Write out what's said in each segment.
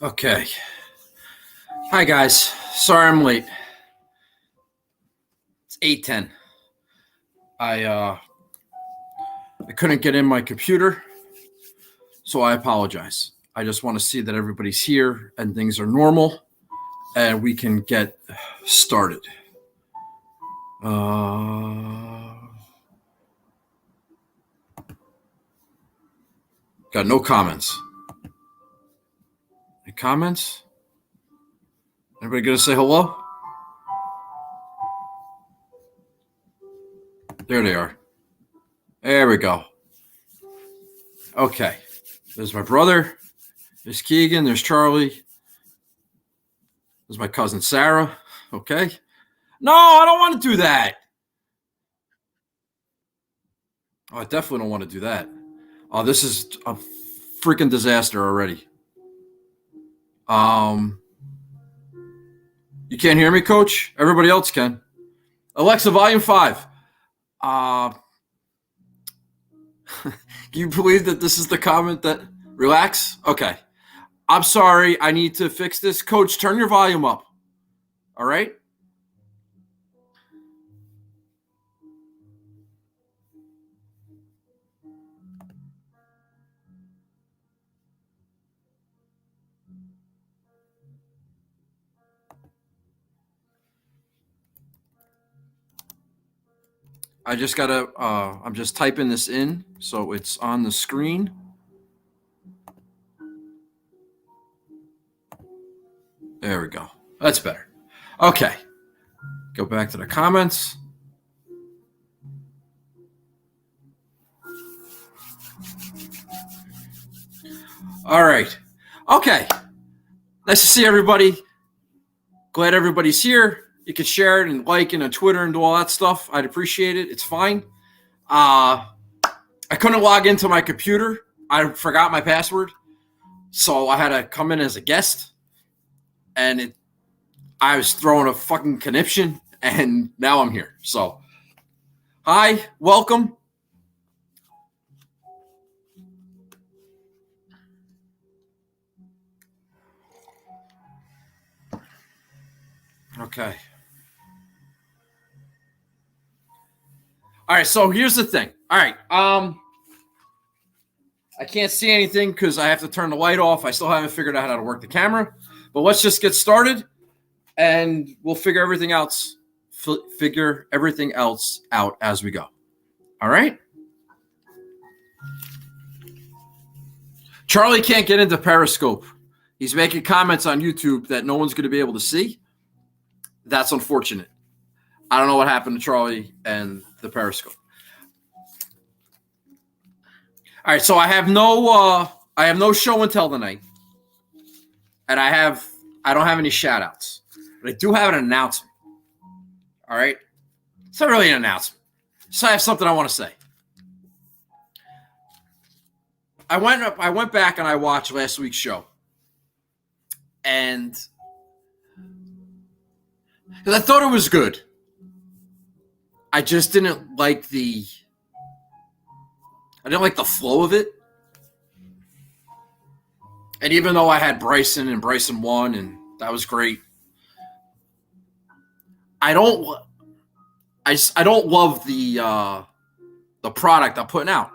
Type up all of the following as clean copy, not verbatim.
Okay. Hi, guys. Sorry I'm late. It's 8:10. I couldn't get in my computer, so I apologize. I just want to see that everybody's here and things are normal and we can get started. Got no comments. Any comments? Anybody gonna say hello? There they are. There we go. Okay. There's my brother. There's Keegan. There's Charlie. There's my cousin Sarah. Okay. No, I don't want to do that. Oh, I definitely don't want to do that. Oh, this is a freaking disaster already. You can't hear me, Coach? Everybody else can. Alexa, volume 5. Can you believe that this is the comment that relax? Okay. I'm sorry. I need to fix this. Coach, turn your volume up. All right? I just gotta, I'm just typing this in so it's on the screen. There we go. That's better. Okay. Go back to the comments. All right. Okay. Nice to see everybody. Glad everybody's here. You can share it and like it on Twitter and do all that stuff. I'd appreciate it. It's fine. I couldn't log into my computer. I forgot my password. So I had to come in as a guest. And I was throwing a fucking conniption. And now I'm here. So, hi. Welcome. Okay. All right, so here's the thing. All right, I can't see anything because I have to turn the light off. I still haven't figured out how to work the camera, but let's just get started, and we'll figure everything else out as we go. All right. Charlie can't get into Periscope. He's making comments on YouTube that no one's going to be able to see. That's unfortunate. I don't know what happened to Charlie and the Periscope. All right, so I have no show and tell tonight, and I don't have any shout outs, but I do have an announcement. All right, it's not really an announcement. So I have something I want to say. I went back and I watched last week's show, and because I thought it was good. I just didn't like the flow of it. And even though I had Bryson and Bryson won, and that was great, I don't love the product I'm putting out.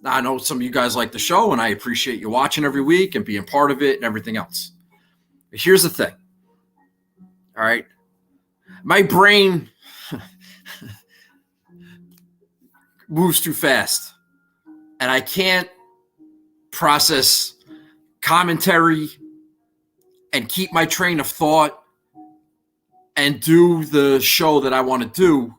Now, I know some of you guys like the show, and I appreciate you watching every week and being part of it and everything else. But here's the thing. All right. My brain moves too fast, and I can't process commentary and keep my train of thought and do the show that I want to do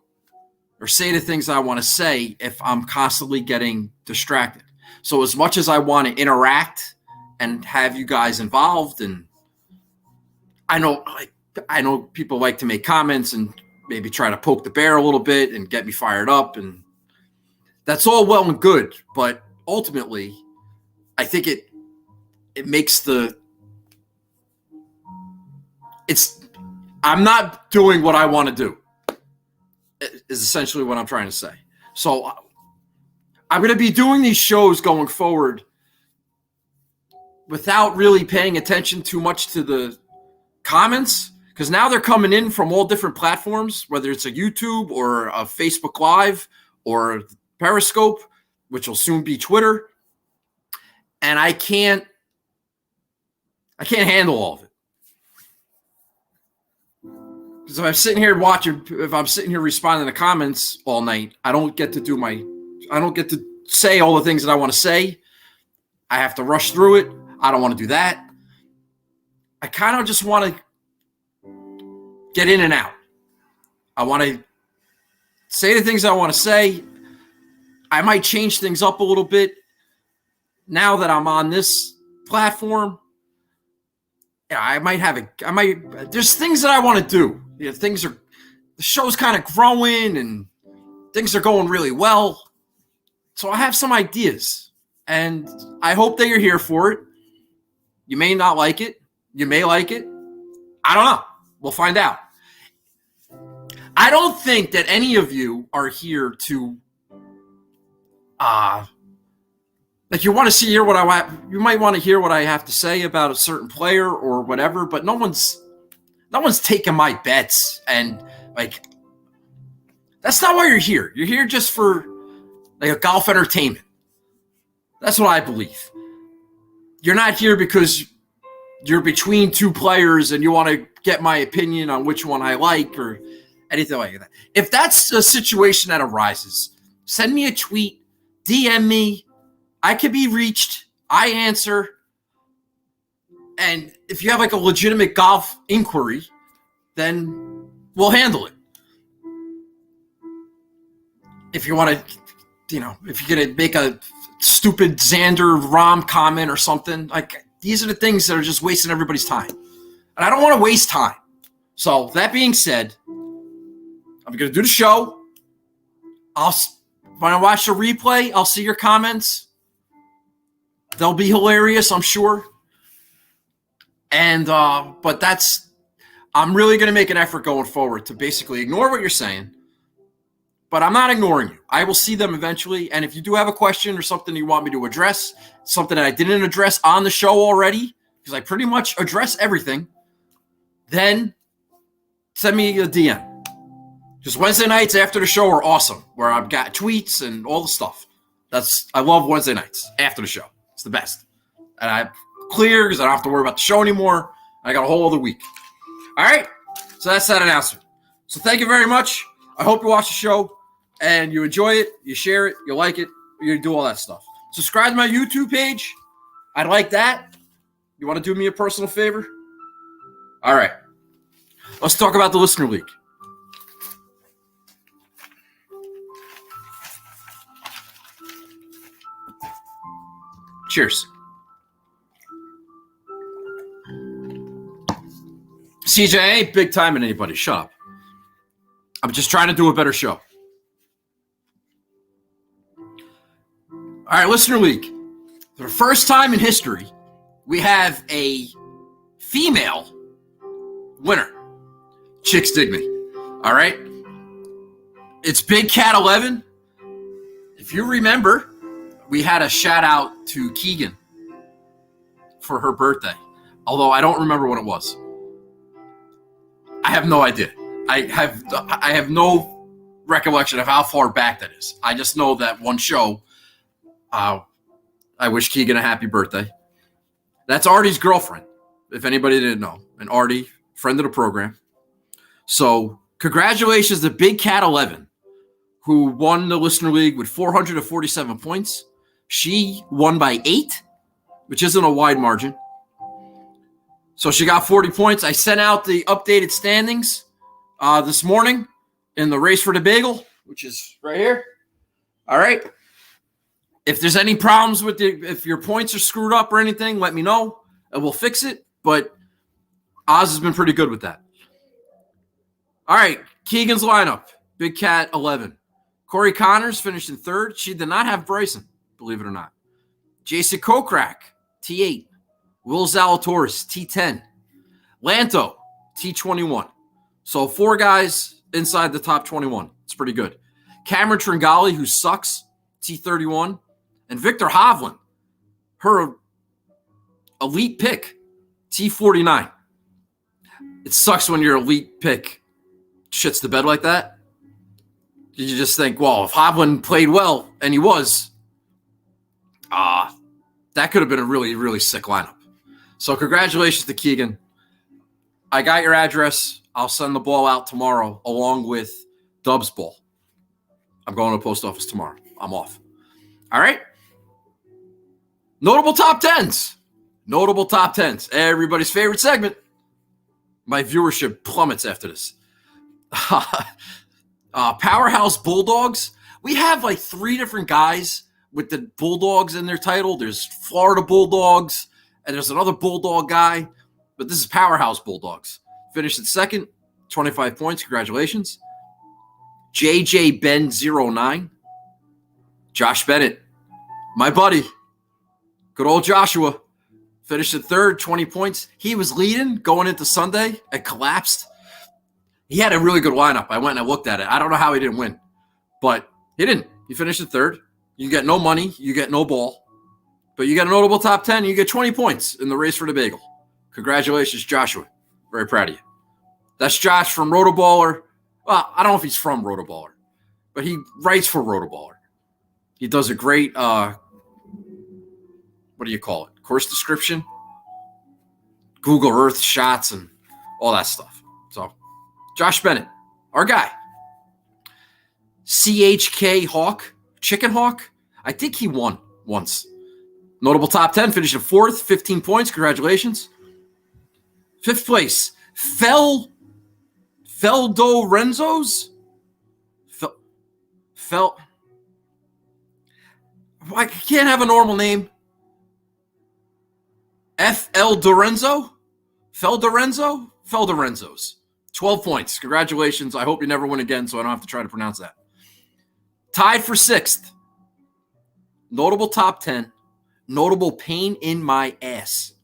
or say the things I want to say if I'm constantly getting distracted. So as much as I want to interact and have you guys involved, and I know people like to make comments and maybe try to poke the bear a little bit and get me fired up, and that's all well and good, but ultimately, I think it makes I'm not doing what I want to do, is essentially what I'm trying to say. So I'm going to be doing these shows going forward without really paying attention too much to the comments, because now they're coming in from all different platforms, whether it's a YouTube or a Facebook Live or Periscope, which will soon be Twitter. And I can't handle all of it. Because if I'm sitting here responding to comments all night, I don't get to say all the things that I want to say. I have to rush through it. I don't want to do that. I kind of just want to get in and out. I want to say the things I want to say. I might change things up a little bit now that I'm on this platform. Yeah, there's things that I want to do. You know, the show's kind of growing and things are going really well. So I have some ideas and I hope that you're here for it. You may not like it. You may like it. I don't know. We'll find out. I don't think that any of you are here to, you want to hear you might want to hear what I have to say about a certain player or whatever, but no one's taking my bets, and that's not why you're here. You're here just for a golf entertainment. That's what I believe. You're not here because you're between two players and you want to get my opinion on which one I like or anything like that. If that's a situation that arises, send me a tweet, DM me. I can be reached. I answer. And if you have a legitimate golf inquiry, then we'll handle it. If you want to, if you're going to make a stupid Xander Rom comment or something, these are the things that are just wasting everybody's time. And I don't want to waste time. So that being said, I'm going to do the show. When I watch the replay, I'll see your comments. They'll be hilarious, I'm sure. And, I'm really going to make an effort going forward to basically ignore what you're saying. But I'm not ignoring you. I will see them eventually. And if you do have a question or something you want me to address, something that I didn't address on the show already, because I pretty much address everything, then send me a DM. Just Wednesday nights after the show are awesome, where I've got tweets and all the stuff. I love Wednesday nights after the show. It's the best. And I'm clear because I don't have to worry about the show anymore. I got a whole other week. All right? So that's that announcement. So thank you very much. I hope you watch the show and you enjoy it, you share it, you like it, you do all that stuff. Subscribe to my YouTube page. I'd like that. You want to do me a personal favor? All right. Let's talk about the Listener League. Cheers. CJ, I ain't big time in anybody. Shut up. I'm just trying to do a better show. All right, Listener League. For the first time in history, we have a female winner. Chicks dig me. All right? It's Big Cat 11. If you remember, we had a shout out to Keegan for her birthday, although I don't remember what it was. I have no idea. I have no recollection of how far back that is. I just know that one show, I wish Keegan a happy birthday. That's Artie's girlfriend, if anybody didn't know. And Artie, friend of the program. So congratulations to Big Cat 11, who won the Listener League with 447 points. She won by 8, which isn't a wide margin. So she got 40 points. I sent out the updated standings this morning in the race for the bagel, which is right here. All right. If there's any problems if your points are screwed up or anything, let me know and we'll fix it. But Oz has been pretty good with that. All right. Keegan's lineup. Big Cat 11. Corey Connors finished in 3rd. She did not have Bryson, believe it or not. Jason Kokrak, T8. Will Zalatoris, T10. Lanto, T21. So 4 guys inside the top 21. It's pretty good. Cameron Tringali, who sucks, T31. And Victor Hovland, her elite pick, T49. It sucks when your elite pick shits the bed like that. You just think, well, if Hoblin played well, and he was, that could have been a really, really sick lineup. So congratulations to Keegan. I got your address. I'll send the ball out tomorrow along with Dub's ball. I'm going to the post office tomorrow. I'm off. All right? Notable top 10s. Notable top 10s. Everybody's favorite segment. My viewership plummets after this. Powerhouse Bulldogs. We have like 3 different guys with the Bulldogs in their title. There's Florida Bulldogs, and there's another Bulldog guy. But this is Powerhouse Bulldogs. Finished in second, 25 points. Congratulations. JJ Ben 09. Josh Bennett, my buddy. Good old Joshua. Finished in third, 20 points. He was leading going into Sunday and collapsed. He had a really good lineup. I went and I looked at it. I don't know how he didn't win, but he didn't. He finished in third. You get no money. You get no ball. But you get a notable top 10. You get 20 points in the race for the bagel. Congratulations, Joshua. Very proud of you. That's Josh from Rotoballer. Well, I don't know if he's from Rotoballer, but he writes for Rotoballer. He does a great, what do you call it? Course description? Google Earth shots and all that stuff. So, Josh Bennett, our guy. CHK Hawk, Chicken Hawk. I think he won once. Notable top 10, finished in fourth, 15 points. Congratulations. Fifth place, Feldo Renzos? I can't have a normal name. F.L. Dorenzo? Feldorenzos. 12 points. Congratulations. I hope you never win again, so I don't have to try to pronounce that. Tied for sixth. Notable top 10. Notable pain in my ass.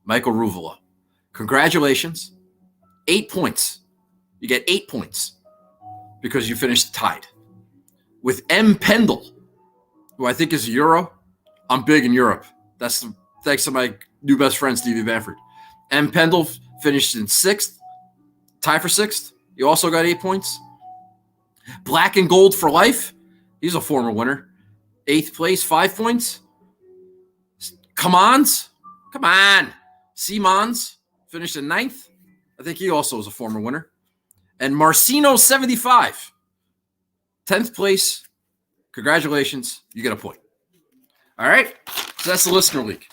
Michael Ruvula. Congratulations. 8 points. You get 8 points because you finished tied. With M. Pendle, who I think is a Euro. I'm big in Europe. That's thanks to my new best friend, Stevie Banford. M. Pendle finished in sixth. Tie for sixth. You also got 8 points. Black and Gold for Life. He's a former winner. 8th place, 5 points. Come on. Simons finished in 9th. I think he also is a former winner. And Marcino 75. 10th place. Congratulations. You get a point. All right. So that's the listener league.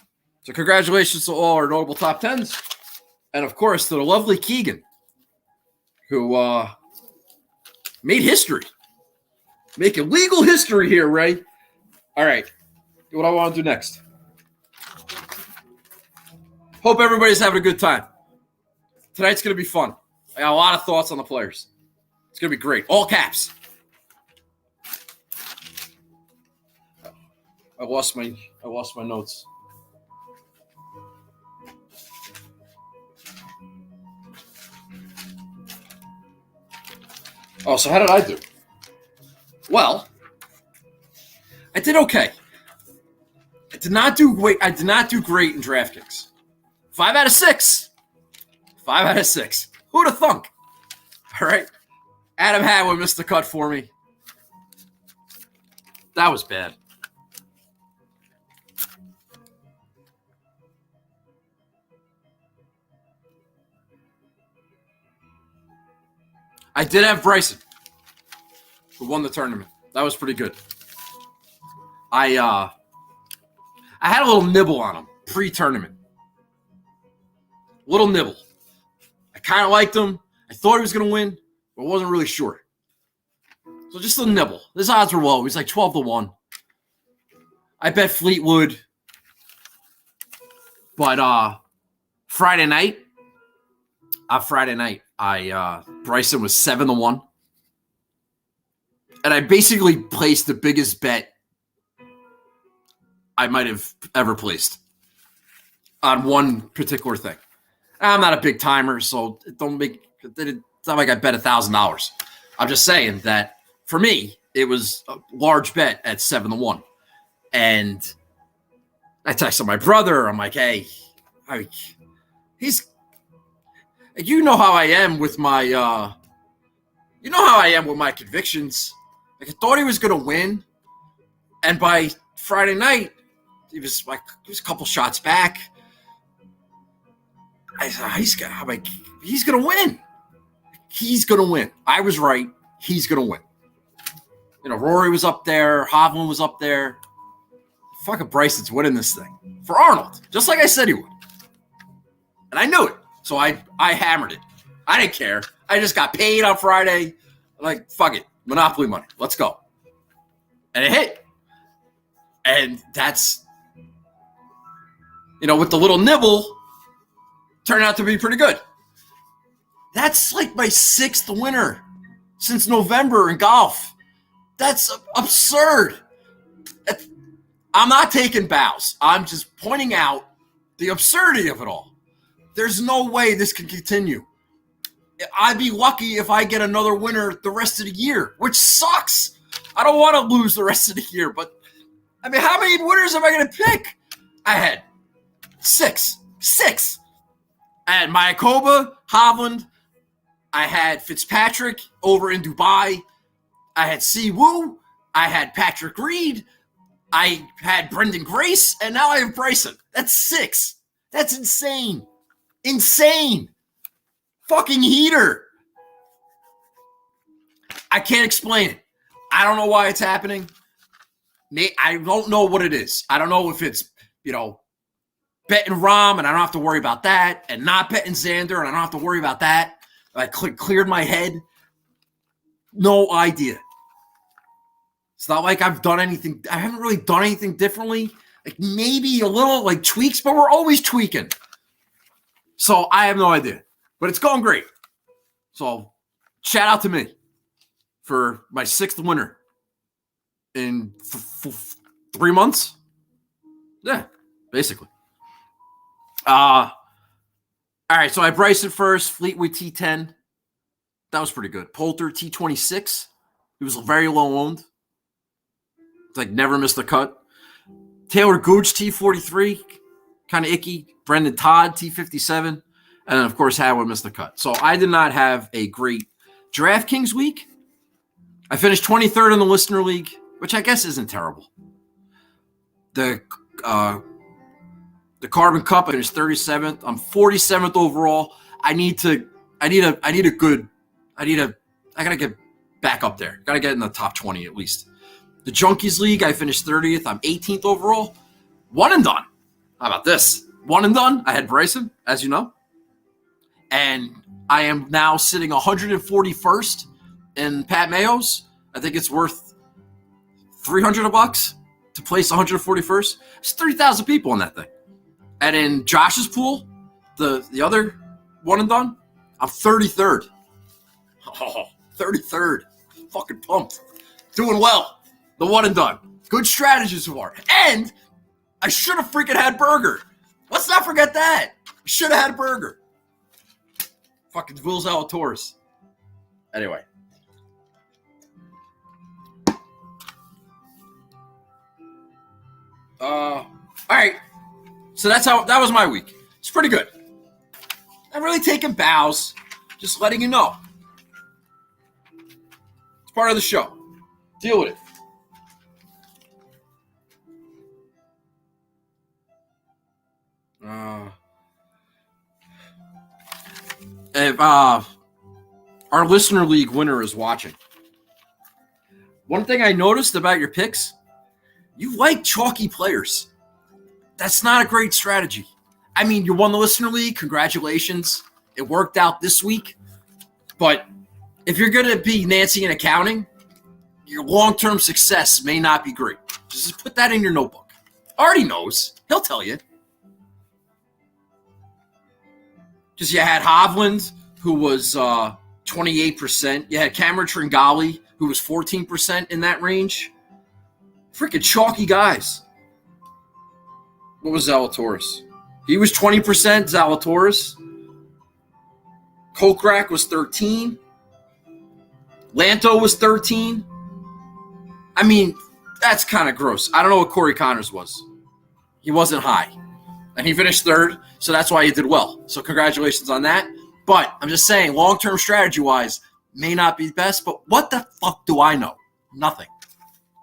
So congratulations to all our notable top 10s. And, of course, to the lovely Keegan, who made history. Making legal history here, Ray. All right. What do I want to do next? Hope everybody's having a good time. Tonight's going to be fun. I got a lot of thoughts on the players. It's going to be great. All caps. I lost my notes. Oh, so how did I do? Well, I did okay. I did not do great in Draftkings. 5 out of 6. 5 out of 6. Who'd have thunk? All right. Adam Hadwin missed the cut for me. That was bad. I did have Bryson, who won the tournament. That was pretty good. I had a little nibble on him pre-tournament. Little nibble. I kind of liked him. I thought he was going to win, but wasn't really sure. So just a nibble. His odds were low. He's like 12-1. I bet Fleetwood. But Friday night, Bryson was 7-1. And I basically placed the biggest bet I might have ever placed on one particular thing. I'm not a big timer, so it's not like I bet $1,000. I'm just saying that for me, it was a large bet at 7-1. And I texted my brother. I'm like, hey, Like, he's, you know how I am with my, convictions. Like, I thought he was going to win. And by Friday night, he was a couple shots back. I thought, he's going to win. He's going to win. I was right. He's going to win. You know, Rory was up there. Hoblin was up there. Fucking Bryson's winning this thing for Arnold, just like I said he would. And I knew it. So I hammered it. I didn't care. I just got paid on Friday. Like, fuck it. Monopoly money. Let's go. And it hit. And that's, you know, with the little nibble, turned out to be pretty good. That's like my 6th winner since November in golf. That's absurd. I'm not taking bows. I'm just pointing out the absurdity of it all. There's no way this can continue. I'd be lucky if I get another winner the rest of the year, which sucks. I don't want to lose the rest of the year, but I mean, how many winners am I going to pick? I had 6. I had Murakawa, Hovland. I had Fitzpatrick over in Dubai. I had Siwoo. I had Patrick Reed. I had Brendan Grace, and now I have Bryson. That's 6. That's insane. Insane. Fucking heater. I can't explain it. I don't know why it's happening. I don't know what it is. I don't know if it's, you know, betting Rahm, and I don't have to worry about that, and not betting Xander, and I don't have to worry about that. I cleared my head. No idea. It's not like I've done anything. I haven't really done anything differently. Like maybe a little like tweaks, but we're always tweaking. So I have no idea. But it's going great. So shout out to me for my 6th winner in 3 months. Yeah, basically. All right, so I Bryson first, Fleetwood T10. That was pretty good. Poulter T26. He was very low owned. Like never missed a cut. Taylor Gooch T43, kind of icky. Brendan Todd T57, and then of course Howard missed the cut. So I did not have a great DraftKings week. I finished 23rd in the listener league, which I guess isn't terrible. The Carbon Cup I finished 37th. I'm 47th overall. I gotta get back up there. Gotta get in the top 20 at least. The Junkies League, I finished 30th. I'm 18th overall. One and done. How about this? One and done. I had Bryson, as you know. And I am now sitting 141st in Pat Mayo's. I think it's worth $300 to place 141st. There's 3,000 people in that thing. And in Josh's pool, the other one and done, I'm 33rd. Oh, 33rd. Fucking pumped. Doing well. The one and done. Good strategy so far. And I should have freaking had burger. Let's not forget that. Should have had burger. Fucking Will Zalatoris. Anyway. All right. So that was my week. It's pretty good. I'm really taking bows. Just letting you know. It's part of the show. Deal with it. If our listener league winner is watching, one thing I noticed about your picks, you like chalky players. That's not a great strategy. I mean, you won the listener league. Congratulations. It worked out this week. But if you're going to be Nancy in accounting, your long-term success may not be great. Just put that in your notebook. Already knows. He'll tell you. Because you had Hovland, who was 28%. You had Cameron Tringali, who was 14% in that range. Freaking chalky guys. What was Zalatoris? He was 20%, Zalatoris. Kokrak was 13. Lanto was 13. I mean, that's kind of gross. I don't know what Corey Connors was. He wasn't high. And he finished third, so that's why he did well. So congratulations on that. But I'm just saying, long-term strategy-wise, may not be best, but what the fuck do I know? Nothing.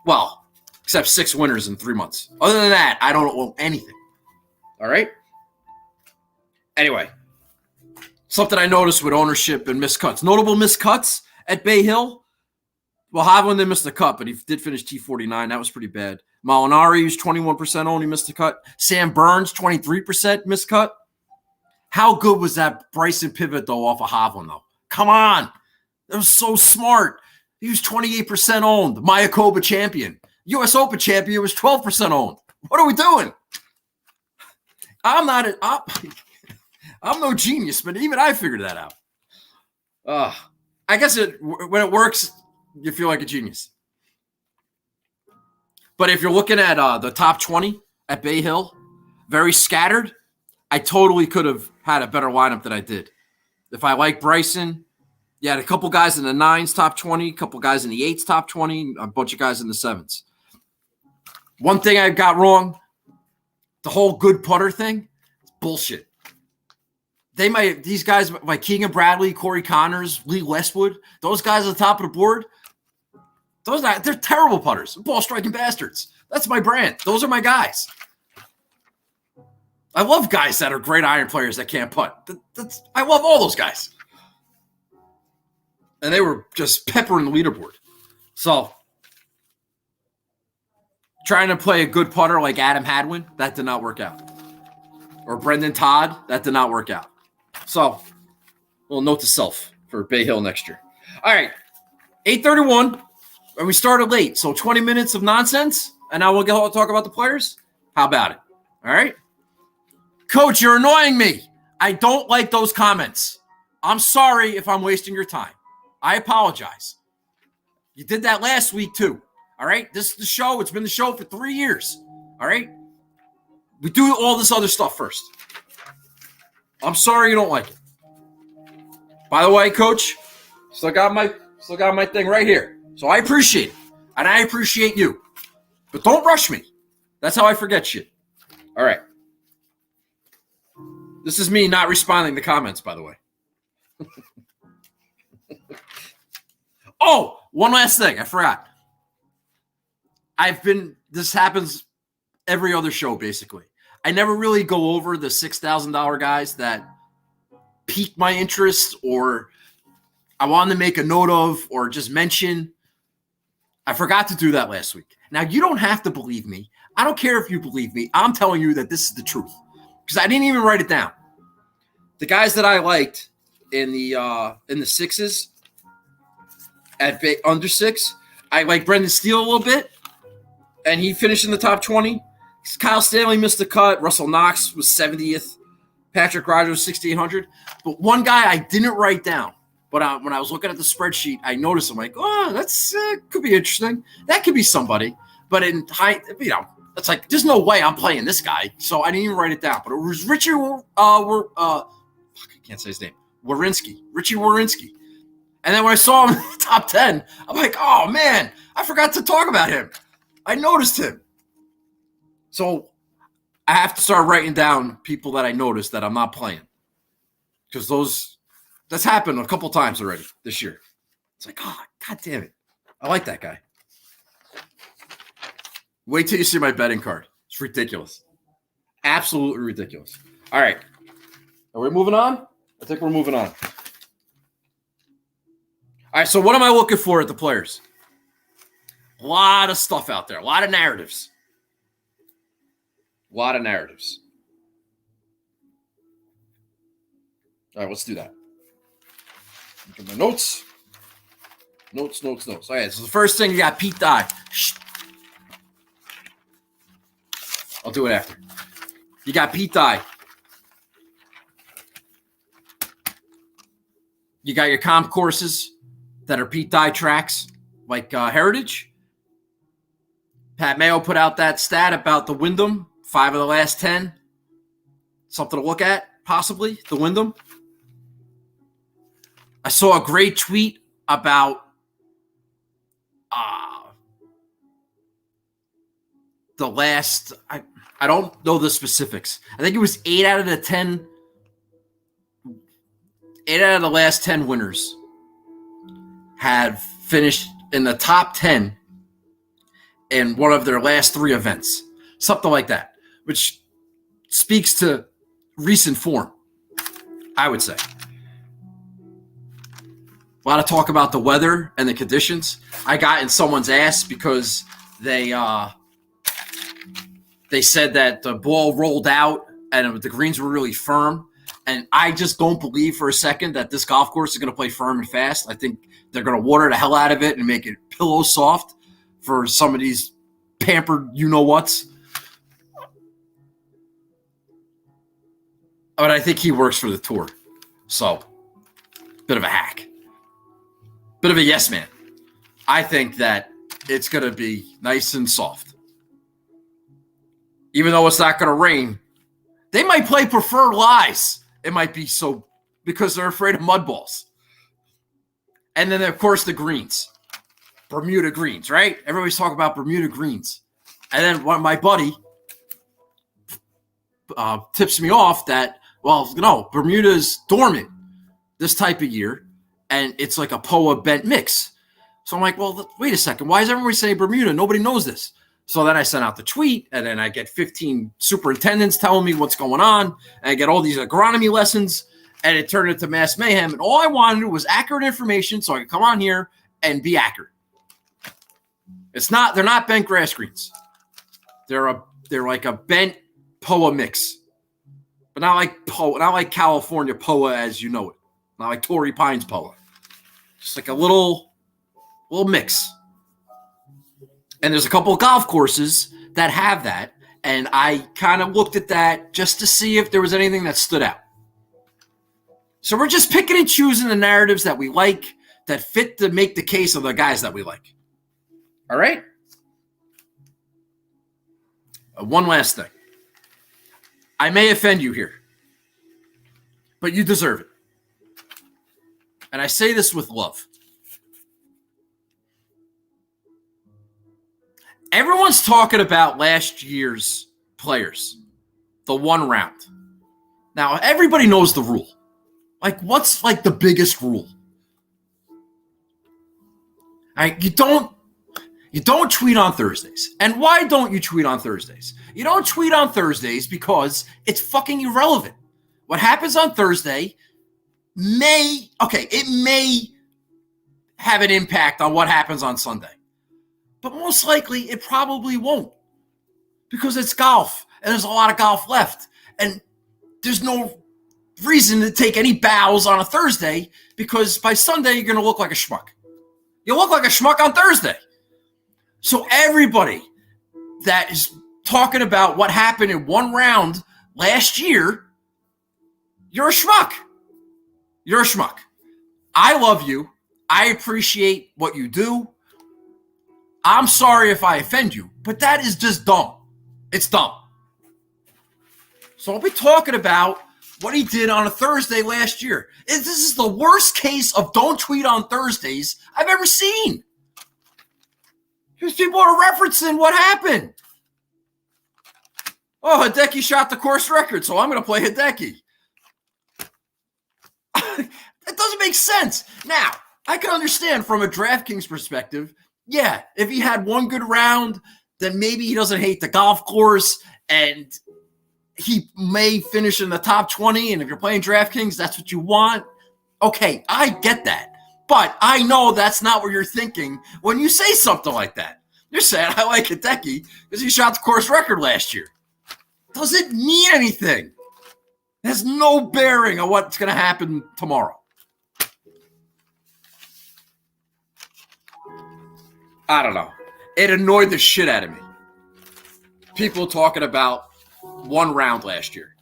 Well, except 6 winners in 3 months. Other than that, I don't know anything. All right? Anyway, something I noticed with ownership and missed cuts. Notable missed cuts at Bay Hill. Well, Hoblin didn't miss the cut, but he did finish T49. That was pretty bad. Molinari was 21% owned. He missed the cut. Sam Burns, 23% missed cut. How good was that Bryson pivot, though, off of Hoblin, though? Come on. That was so smart. He was 28% owned. Murakawa champion. U.S. Open champion was 12% owned. What are we doing? I'm no genius, but even I figured that out. I guess when it works, you feel like a genius. But if you're looking at the top 20 at Bay Hill, very scattered, I totally could have had a better lineup than I did. If I like Bryson, you had a couple guys in the 9s top 20, a couple guys in the 8s top 20, a bunch of guys in the 7s. One thing I got wrong, the whole good putter thing, it's bullshit. These guys like Keegan Bradley, Corey Connors, Lee Westwood, those guys at the top of the board, they're terrible putters, ball striking bastards. That's my brand. Those are my guys. I love guys that are great iron players that can't putt. I love all those guys. And they were just peppering the leaderboard. So, trying to play a good putter like Adam Hadwin, that did not work out. Or Brendan Todd, that did not work out. So, a little note to self for Bay Hill next year. All right, 8:31, and we started late. So 20 minutes of nonsense, and now we'll talk about the players. How about it? All right? Coach, you're annoying me. I don't like those comments. I'm sorry if I'm wasting your time. I apologize. You did that last week too. All right? This is the show. It's been the show for 3 years. All right? We do all this other stuff first. I'm sorry you don't like it. By the way, Coach, still got my thing right here. So I appreciate it. And I appreciate you. But don't rush me. That's how I forget shit. All right. This is me not responding to comments, by the way. Oh, one last thing. I forgot. This happens every other show, basically. I never really go over the $6,000 guys that pique my interest or I wanted to make a note of or just mention. I forgot to do that last week. Now, you don't have to believe me. I don't care if you believe me. I'm telling you that this is the truth because I didn't even write it down. The guys that I liked in the sixes at under 6, I like Brendan Steele a little bit, and he finished in the top 20. Kyle Stanley missed the cut. Russell Knox was 70th. Patrick Rogers 6,800. But one guy I didn't write down. But when I was looking at the spreadsheet, I noticed I'm like, oh, that's could be interesting. That could be somebody. But in it's like there's no way I'm playing this guy. So I didn't even write it down. But it was Richie. I can't say his name. Richie Warinsky. And then when I saw him in the top 10, I'm like, oh man, I forgot to talk about him. I noticed him. So I have to start writing down people that I noticed that I'm not playing. Because that's happened a couple times already this year. It's like, oh, God damn it. I like that guy. Wait till you see my betting card. It's ridiculous. Absolutely ridiculous. All right. Are we moving on? I think we're moving on. All right, so what am I looking for at the players? A lot of stuff out there. A lot of narratives. A lot of narratives. All right, let's do that. Look at my notes. Notes. All right, so the first thing, you got Pete Dye. Shh. I'll do it after. You got Pete Dye. You got your comp courses that are Pete Dye tracks, like Heritage. Pat Mayo put out that stat about the Wyndham, 5 of the last 10. Something to look at, possibly, the Wyndham. I saw a great tweet about the last, I don't know the specifics. I think it was 8 out of the 10. 8 out of the last 10 winners had finished in the top 10 in one of their last 3 events. Something like that, which speaks to recent form, I would say. A lot of talk about the weather and the conditions. I got in someone's ass because they said that the ball rolled out and the greens were really firm. And I just don't believe for a second that this golf course is going to play firm and fast. I think they're going to water the hell out of it and make it pillow soft for some of these pampered you-know-whats. But I think he works for the tour. So, bit of a hack. Bit of a yes man. I think that it's going to be nice and soft. Even though it's not going to rain, they might play preferred lies. It might be so because they're afraid of mud balls. And then, of course, the greens. Bermuda greens, right? Everybody's talking about Bermuda greens. And then my buddy tips me off that, well, no, Bermuda's dormant this type of year, and it's like a POA bent mix. So I'm like, well, wait a second. Why is everybody saying Bermuda? Nobody knows this. So then I sent out the tweet, and then I get 15 superintendents telling me what's going on, and I get all these agronomy lessons, and it turned into mass mayhem. And all I wanted was accurate information so I could come on here and be accurate. They're not bent grass greens. They're like a bent POA mix. But not like California POA as you know it. Not like Torrey Pines POA. Just like a little mix. And there's a couple of golf courses that have that. And I kind of looked at that just to see if there was anything that stood out. So we're just picking and choosing the narratives that we like, that fit to make the case of the guys that we like. All right? One last thing. I may offend you here, but you deserve it. And I say this with love. Everyone's talking about last year's players, the one round. Now, everybody knows the rule. Like, what's like the biggest rule? All right, you don't tweet on Thursdays. And why don't you tweet on Thursdays? You don't tweet on Thursdays because it's fucking irrelevant. What happens on Thursday may have an impact on what happens on Sunday. But most likely, it probably won't. Because it's golf, and there's a lot of golf left. And there's no reason to take any bows on a Thursday, because by Sunday, you're going to look like a schmuck. You look like a schmuck on Thursday. So everybody that is talking about what happened in one round last year, you're a schmuck. You're a schmuck. I love you. I appreciate what you do. I'm sorry if I offend you, but that is just dumb. It's dumb. So I'll be talking about what he did on a Thursday last year. This is the worst case of don't tweet on Thursdays I've ever seen. Because people are referencing what happened. Oh, Hideki shot the course record, so I'm going to play Hideki. That doesn't make sense. Now, I can understand from a Draftkings perspective, yeah, if he had one good round, then maybe he doesn't hate the golf course, and he may finish in the top 20, and if you're playing Draftkings, that's what you want. Okay, I get that. But I know that's not what you're thinking when you say something like that. You're saying, I like Hideki because he shot the course record last year. Doesn't mean anything. It has no bearing on what's going to happen tomorrow. I don't know. It annoyed the shit out of me. People talking about one round last year.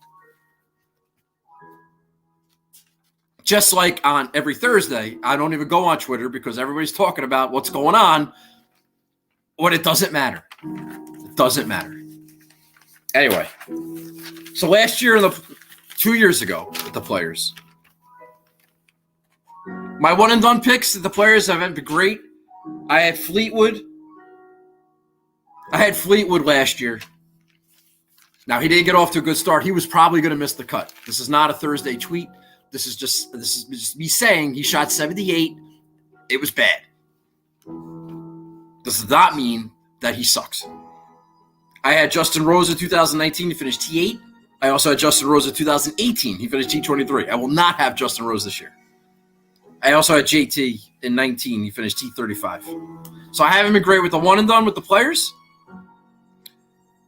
Just like on every Thursday, I don't even go on Twitter because everybody's talking about what's going on when it doesn't matter. It doesn't matter. Anyway, so last year, 2 years ago with the players, my one and done picks, the players have been great. I had Fleetwood I had Fleetwood last year. Now, he didn't get off to a good start. He was probably going to miss the cut. This is not a Thursday tweet. This is just me saying he shot 78. It was bad. This does not mean that he sucks. I had Justin Rose in 2019. He finished T8. I also had Justin Rose in 2018. He finished T23. I will not have Justin Rose this year. I also had JT in 19. He finished T35. So I haven't been great with the one and done with the players.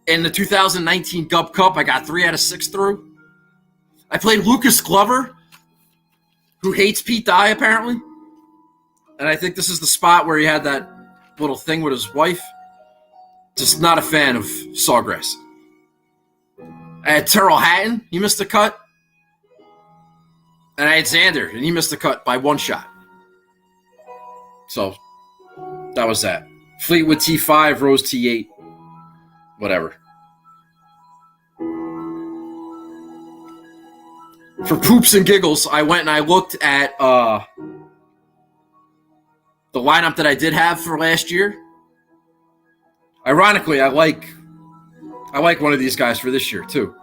In the 2019 Gub Cup, I got 3 out of 6 through. I played Lucas Glover, who hates Pete Dye, apparently. And I think this is the spot where he had that little thing with his wife. Just not a fan of Sawgrass. I had Tyrell Hatton. He missed the cut. And I had Xander, and he missed the cut by 1 shot. So that was that. Fleetwood T5, Rose T8. Whatever. For poops and giggles, I went and I looked at the lineup that I did have for last year. Ironically, I like one of these guys for this year too.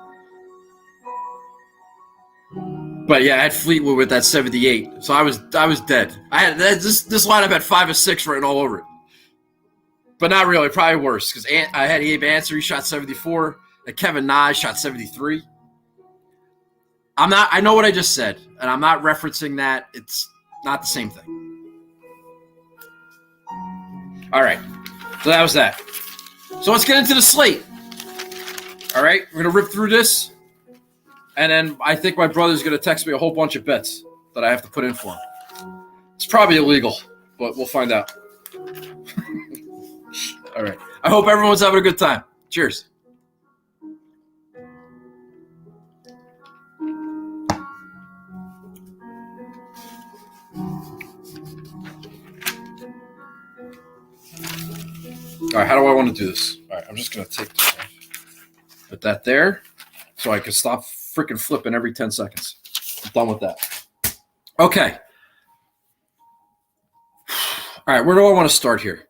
But yeah, I had Fleetwood with that 78, so I was dead. I had this lineup had 5 or 6 written all over it. But not really, probably worse, because I had Abe Answer, he shot 74, and Kevin Nye shot 73. I know what I just said, and I'm not referencing that. It's not the same thing. All right, so that was that. So let's get into the slate. All right, we're going to rip through this, and then I think my brother's going to text me a whole bunch of bets that I have to put in for him. It's probably illegal, but we'll find out. All right. I hope everyone's having a good time. Cheers. All right, how do I want to do this? All right, I'm just going to take this off. Put that there so I can stop freaking flipping every 10 seconds. I'm done with that. Okay. All right, where do I want to start here?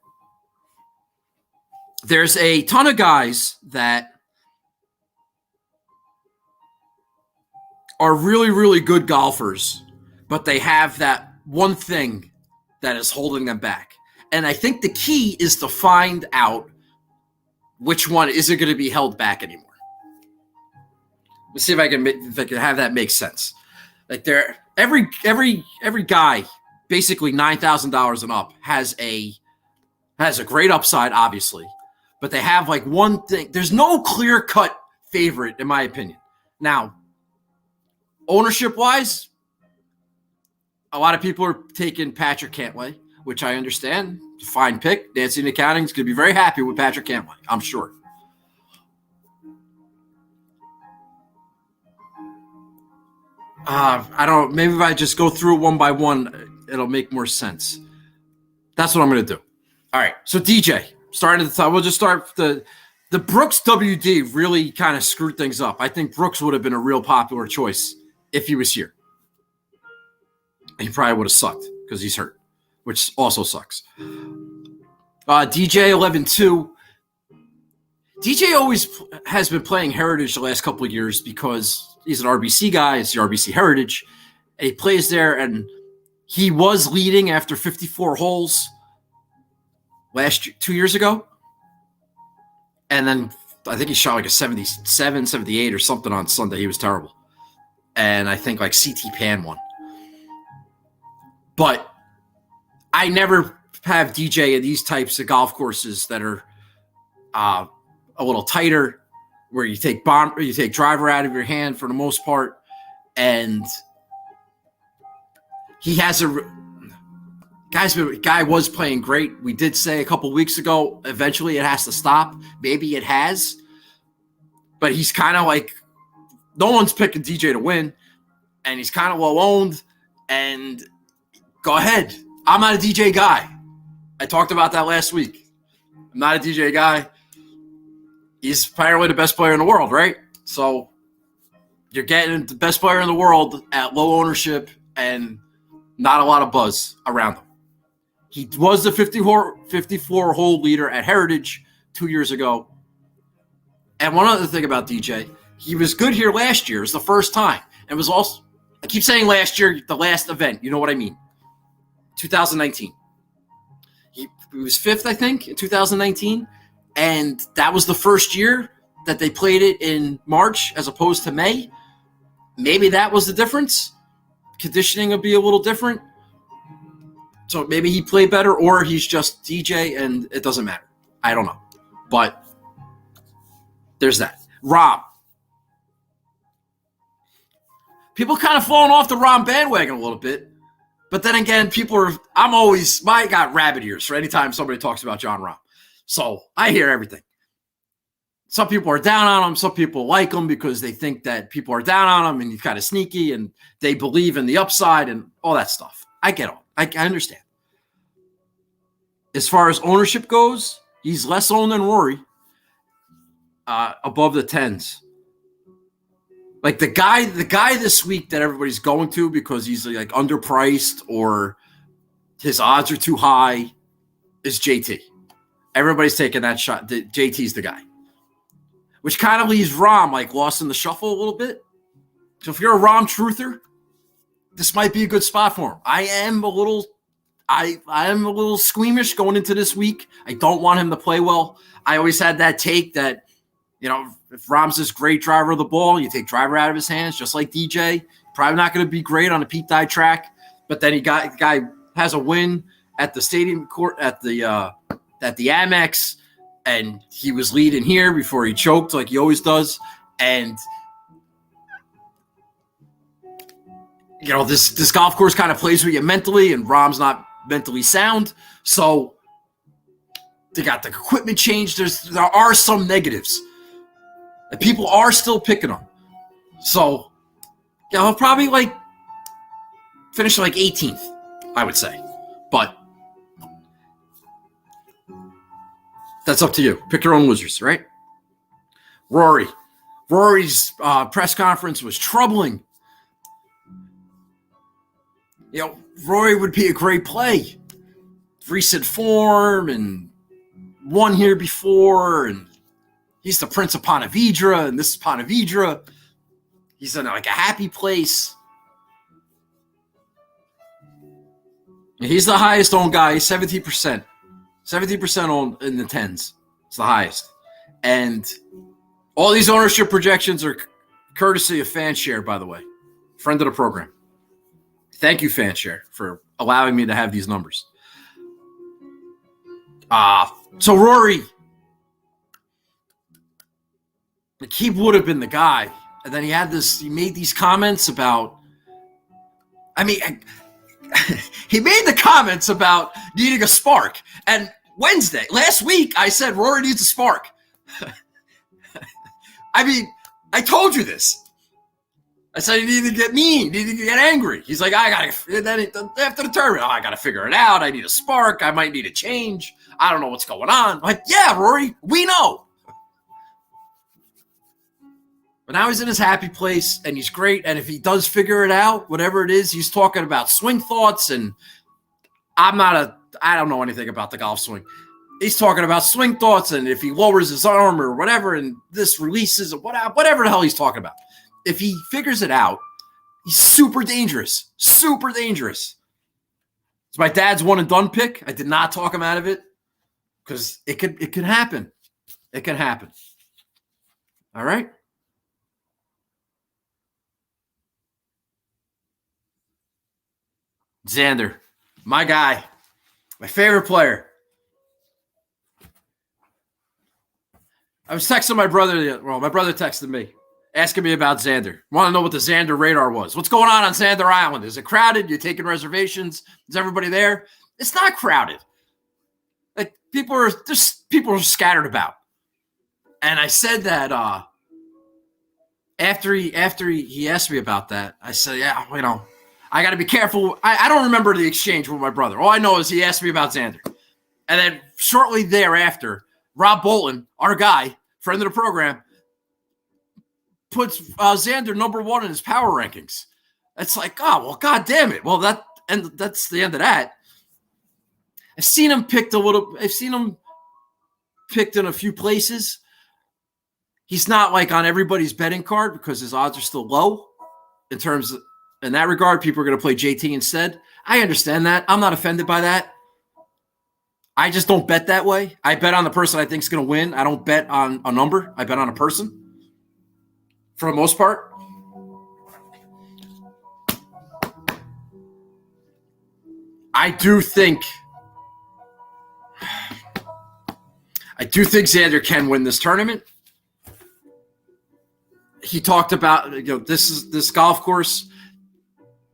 There's a ton of guys that are really, really good golfers, but they have that one thing that is holding them back. And I think the key is to find out which one isn't going to be held back anymore. Let's see if I can have that make sense. Like every guy, basically $9,000 and up, has a great upside, obviously. But they have like one thing. There's no clear-cut favorite, in my opinion. Now, ownership-wise, a lot of people are taking Patrick Cantlay, which I understand. It's a fine pick. Nancy and Accounting is going to be very happy with Patrick Cantlay, I'm sure. I don't. Maybe if I just go through it one by one, it'll make more sense. That's what I'm going to do. All right. So DJ. Starting at the top, we'll just start the Brooks WD really kind of screwed things up. I think Brooks would have been a real popular choice if he was here. He probably would have sucked because he's hurt, which also sucks. DJ 11-2. DJ always has been playing Heritage the last couple of years because he's an RBC guy. It's the RBC Heritage. And he plays there, and he was leading after 54 holes. 2 years ago. And then I think he shot like a 77, 78 or something on Sunday. He was terrible. And I think like CT Pan won. But I never have DJ at these types of golf courses that are a little tighter, where you take driver out of your hand for the most part. And he has guy was playing great. We did say a couple weeks ago, eventually it has to stop. Maybe it has. But he's kind of like, no one's picking DJ to win. And he's kind of well-owned. And go ahead. I'm not a DJ guy. I talked about that last week. I'm not a DJ guy. He's apparently the best player in the world, right? So you're getting the best player in the world at low ownership and not a lot of buzz around him. He was the 54-hole leader at Heritage 2 years ago. And one other thing about DJ, he was good here last year. It was the first time. And it was also, I keep saying last year, the last event. You know what I mean? 2019. He was fifth, I think, in 2019. And that was the first year that they played it in March as opposed to May. Maybe that was the difference. Conditioning would be a little different. So maybe he played better, or he's just DJ and it doesn't matter. I don't know. But there's that. Rom. People kind of falling off the Rom bandwagon a little bit. But then again, I got rabbit ears for any time somebody talks about John Rom. So I hear everything. Some people are down on him. Some people like him because they think that people are down on him and he's kind of sneaky and they believe in the upside and all that stuff. I get all. I understand. As far as ownership goes, he's less owned than Rory, above the 10s. Like the guy this week that everybody's going to because he's like underpriced or his odds are too high is JT. Everybody's taking that shot. JT's the guy. Which kind of leaves Rom like lost in the shuffle a little bit. So if you're a Rom truther, this might be a good spot for him. I am a little squeamish going into this week. I don't want him to play well. I always had that take that, if Rom's this great driver of the ball, you take driver out of his hands, just like DJ. Probably not going to be great on a Pete Dye track, but then the guy has a win at the stadium court at the Amex, and he was leading here before he choked like he always does. And this golf course kind of plays with you mentally, and Rom's not mentally sound. So they got the equipment changed. There are some negatives. And people are still picking him. So, he'll probably finish 18th, I would say. But that's up to you. Pick your own losers, right? Rory's press conference was troubling. Rory would be a great play. Recent form and won here before, and he's the Prince of Ponte Vedra, and this is Ponte Vedra. He's in a happy place. He's the highest owned guy, 70%. 70% owned in the 10s. It's the highest. And all these ownership projections are courtesy of Fanshare, by the way. Friend of the program. Thank you, Fanshare, for allowing me to have these numbers. So Rory, he would have been the guy. And then he made these comments about, he made the comments about needing a spark. And last week, I said Rory needs a spark. I told you this. I said he needed to get mean, needed to get angry. He's like, after the tournament, I got to figure it out. I need a spark. I might need a change. I don't know what's going on. I'm like, yeah, Rory, we know. But now he's in his happy place, and he's great. And if he does figure it out, whatever it is, he's talking about swing thoughts. And I don't know anything about the golf swing. He's talking about swing thoughts, and if he lowers his arm or whatever, and this releases, whatever the hell he's talking about. If he figures it out, he's super dangerous. Super dangerous. It's my dad's one and done pick. I did not talk him out of it because it could happen. It can happen. All right. Xander, my guy, my favorite player. I was texting my brother. Well, my brother texted me, asking me about Xander. Want to know what the Xander radar was. What's going on Xander Island? Is it crowded? You taking reservations? Is everybody there? It's not crowded. People are scattered about. And I said that after he asked me about that, I said, yeah, I got to be careful. I don't remember the exchange with my brother. All I know is he asked me about Xander. And then shortly thereafter, Rob Bolton, our guy, friend of the program, puts Xander number 1 in his power rankings. It's like, oh, well, God damn it. Well, that's the end of that. I've seen him picked in a few places. He's not like on everybody's betting card because his odds are still low in that regard. People are going to play JT instead. I understand that. I'm not offended by that. I just don't bet that way. I bet on the person I think is going to win. I don't bet on a number. I bet on a person for the most part. I do think Xander can win this tournament. He talked about, this golf course.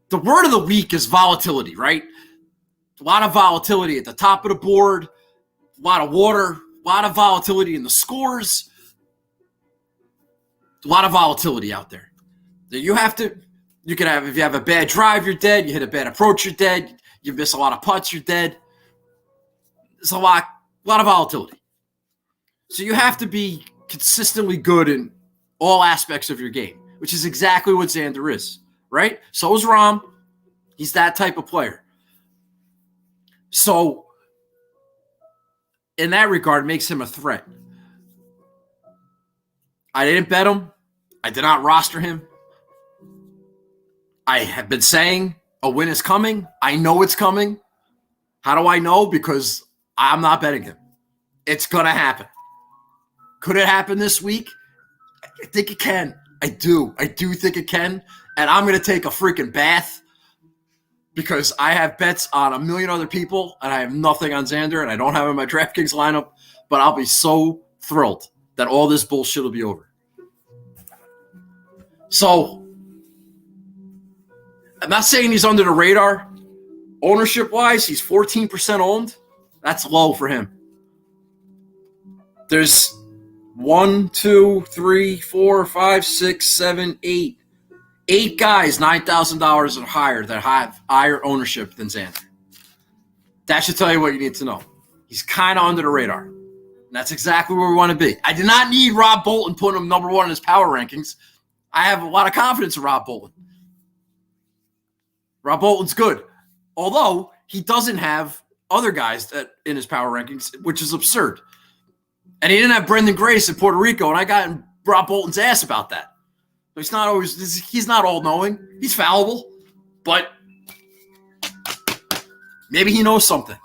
The word of the week is volatility, right? A lot of volatility at the top of the board, a lot of water, a lot of volatility in the scores, a lot of volatility out there. If you have a bad drive, you're dead. You hit a bad approach, you're dead. You miss a lot of putts, you're dead. There's a lot of volatility. So you have to be consistently good in all aspects of your game, which is exactly what Xander is, right? So is Rahm. He's that type of player. So in that regard, it makes him a threat. I didn't bet him. I did not roster him. I have been saying a win is coming. I know it's coming. How do I know? Because I'm not betting him. It's going to happen. Could it happen this week? I think it can. I do think it can. And I'm going to take a freaking bath because I have bets on a million other people and I have nothing on Xander and I don't have him in my Draftkings lineup. But I'll be so thrilled that all this bullshit will be over. So I'm not saying he's under the radar. Ownership-wise, he's 14% owned. That's low for him. There's 1, 2, 3, 4, 5, 6, 7, 8. 8 guys, $9,000 or higher that have higher ownership than Xander. That should tell you what you need to know. He's kind of under the radar. And that's exactly where we want to be. I did not need Rob Bolton putting him number 1 in his power rankings. I have a lot of confidence in Rob Bolton. Rob Bolton's good. Although he doesn't have other guys in his power rankings, which is absurd. And he didn't have Brendan Grace in Puerto Rico, and I got in Rob Bolton's ass about that. He's not all-knowing. He's fallible. But maybe he knows something.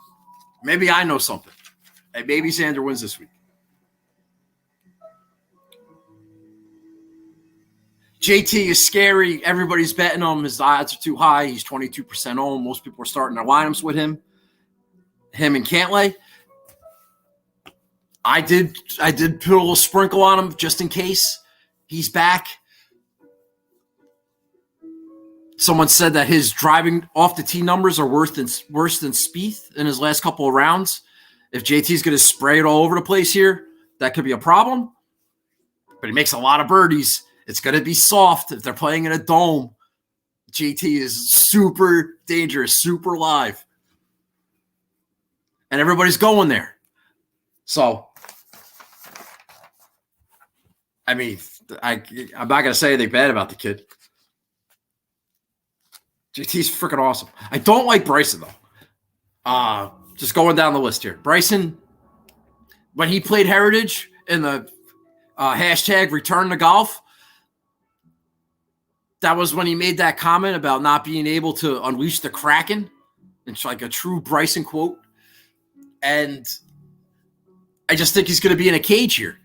Maybe I know something. And maybe Xander wins this week. JT is scary. Everybody's betting him. His odds are too high. He's 22% owned. Most people are starting their lineups with him. Him and Cantlay. I did put a little sprinkle on him just in case he's back. Someone said that his driving off the tee numbers are worse than Spieth in his last couple of rounds. If JT's going to spray it all over the place here, that could be a problem. But he makes a lot of birdies. It's going to be soft if they're playing in a dome. JT is super dangerous, super live. And everybody's going there. So, I mean, I'm not going to say anything bad about the kid. JT's freaking awesome. I don't like Bryson, though. Just going down the list here. Bryson, when he played Heritage in the hashtag return to golf, that was when he made that comment about not being able to unleash the Kraken. It's like a true Bryson quote. And I just think he's going to be in a cage here.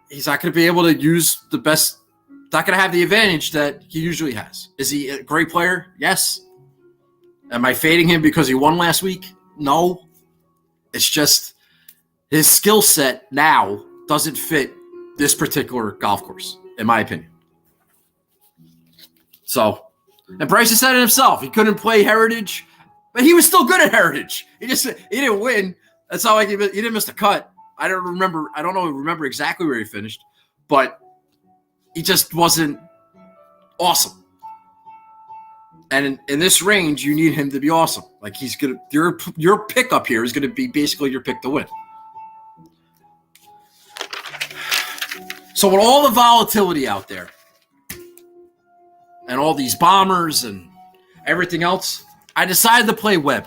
He's not going to be able to use the best, not going to have the advantage that he usually has. Is he a great player? Yes. Am I fading him because he won last week? No. It's just his skill set now doesn't fit this particular golf course, in my opinion. So, and Bryson said it himself. He couldn't play Heritage, but he was still good at Heritage. He didn't win. That's not like he didn't miss the cut. I don't remember exactly where he finished, but he just wasn't awesome. And in this range, you need him to be awesome. Like he's gonna, your pickup here is gonna be basically your pick to win. So with all the volatility out there, and all these bombers and everything else, I decided to play Webb.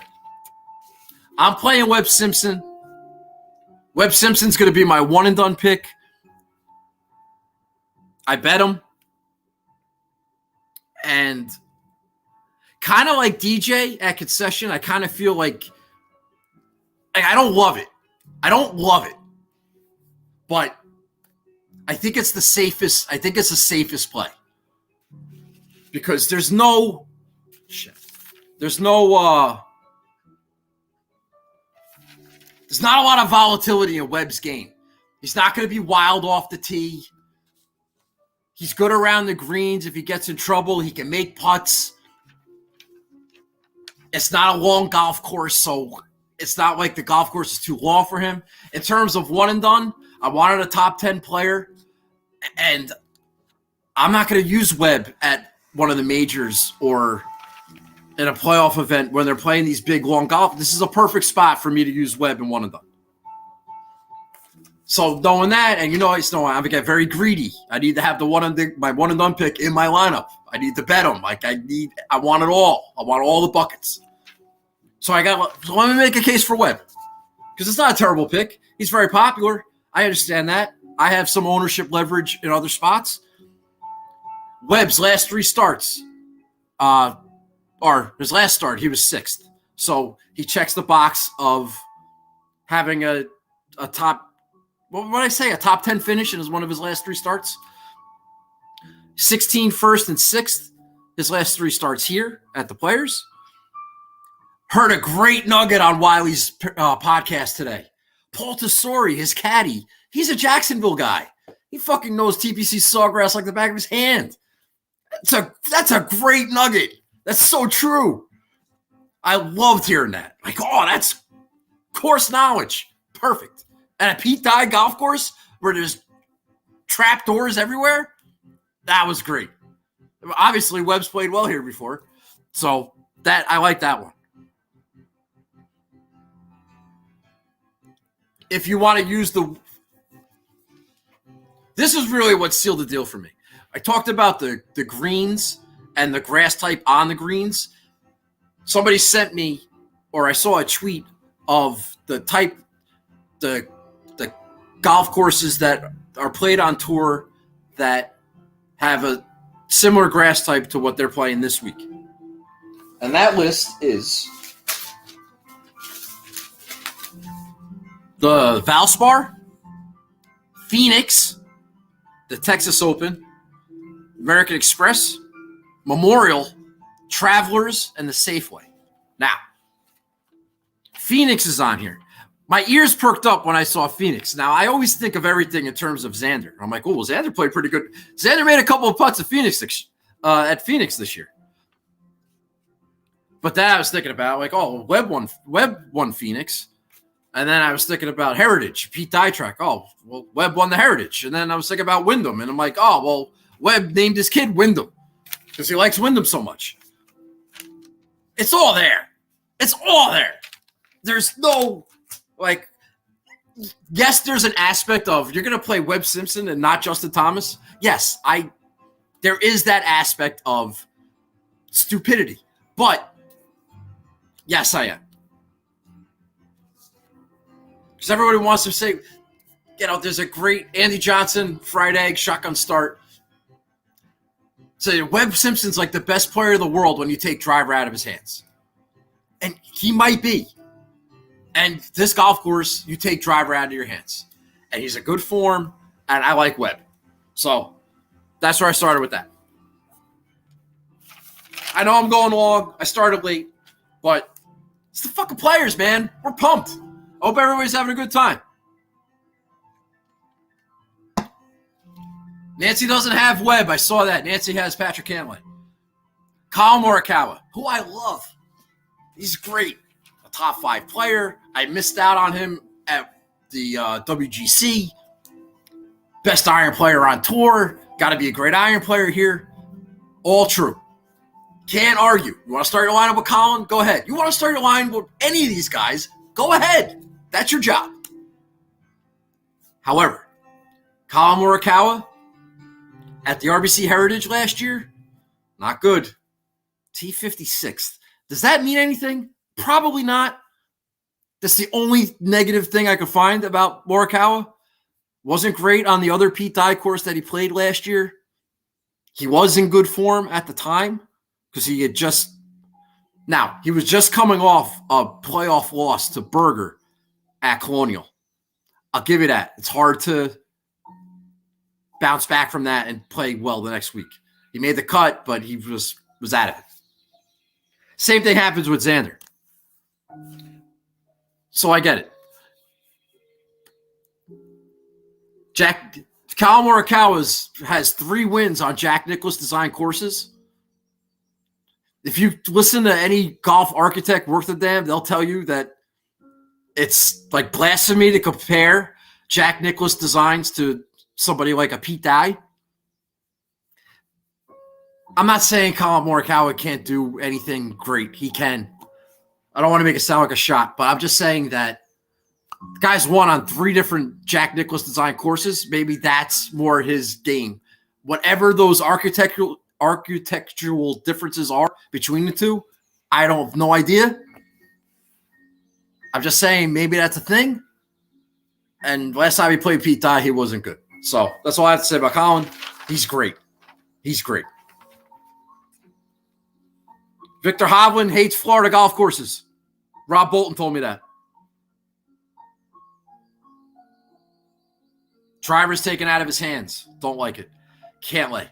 I'm playing Webb Simpson. Webb Simpson's going to be my one and done pick. I bet him. And kind of like DJ at concession, I kind of feel like I don't love it. I don't love it. But I think it's the safest. I think it's the safest play. Because there's not a lot of volatility in Webb's game. He's not going to be wild off the tee. He's good around the greens. If he gets in trouble, he can make putts. It's not a long golf course, so it's not like the golf course is too long for him. In terms of one and done, I wanted a top 10 player, and I'm not going to use Webb at one of the majors or in a playoff event when they're playing these big, long golf. This is a perfect spot for me to use Webb in one and done. So knowing that, and I'm going to get very greedy. I need to have my one and done pick in my lineup. I need to bet him. I want it all. I want all the buckets. So let me make a case for Webb, because it's not a terrible pick. He's very popular. I understand that. I have some ownership leverage in other spots. Webb's last 3 starts, or his last start, he was 6th. So he checks the box of having a top, a top 10 finish in one of his last 3 starts. 16 first and 6th, his last 3 starts here at the Players. Heard a great nugget on Wiley's podcast today. Paul Tesori, his caddy, he's a Jacksonville guy. He fucking knows TPC Sawgrass like the back of his hand. That's a great nugget. That's so true. I loved hearing that. That's course knowledge. Perfect. And a Pete Dye golf course where there's trap doors everywhere, that was great. Obviously, Webb's played well here before. So I like that one. If you want to use this is really what sealed the deal for me. I talked about the greens and the grass type on the greens. Somebody sent me, or I saw a tweet of the golf courses that are played on tour that have a similar grass type to what they're playing this week. And that list is the Valspar, Phoenix, the Texas Open, American Express, Memorial, Travelers, and the Safeway. Now, Phoenix is on here. My ears perked up when I saw Phoenix. Now, I always think of everything in terms of Xander. I'm like, Xander played pretty good. Xander made a couple of putts at Phoenix this year. But then I was thinking about, Webb won Phoenix. And then I was thinking about Heritage, Pete Dye track. Webb won the Heritage. And then I was thinking about Wyndham. And I'm like, Webb named his kid Wyndham because he likes Wyndham so much. It's all there. It's all there. There's no, yes, there's an aspect of you're going to play Webb Simpson and not Justin Thomas. Yes, there is that aspect of stupidity. But, yes, I am. Because everybody wants to say, there's a great Andy Johnson, fried egg, shotgun start. So Webb Simpson's like the best player in the world when you take driver out of his hands. And he might be. And this golf course, you take driver out of your hands. And he's a good form, and I like Webb. So that's where I started with that. I know I'm going long. I started late. But it's the fucking Players, man. We're pumped. I hope everybody's having a good time. Nancy doesn't have Webb. I saw that. Nancy has Patrick Cantlay. Kyle Murakawa, who I love. He's great. A top 5 player. I missed out on him at the WGC. Best iron player on tour. Got to be a great iron player here. All true. Can't argue. You want to start your lineup with Colin? Go ahead. You want to start your line with any of these guys? Go ahead. That's your job. However, Kyle Murakawa at the RBC Heritage last year, not good. T56th. Does that mean anything? Probably not. That's the only negative thing I could find about Murakawa. Wasn't great on the other Pete Dye course that he played last year. He was in good form at the time because he was just coming off a playoff loss to Berger at Colonial. I'll give you that. It's hard to bounce back from that and play well the next week. He made the cut, but he was out of it. Same thing happens with Xander. So I get it. Kyle Murakawa has 3 wins on Jack Nicklaus designed courses. If you listen to any golf architect worth a damn, they'll tell you that it's like blasphemy to compare Jack Nicklaus designs to somebody like a Pete Dye. I'm not saying Colin Morikawa can't do anything great. He can. I don't want to make it sound like a shot, but I'm just saying that the guy's won on 3 different Jack Nicklaus design courses. Maybe that's more his game. Whatever those architectural differences are between the two, I don't have no idea. I'm just saying maybe that's a thing. And last time he played Pete Dye, he wasn't good. So that's all I have to say about Colin. He's great. He's great. Victor Hoblin hates Florida golf courses. Rob Bolton told me that. Driver's taken out of his hands. Don't like it. Cantlay.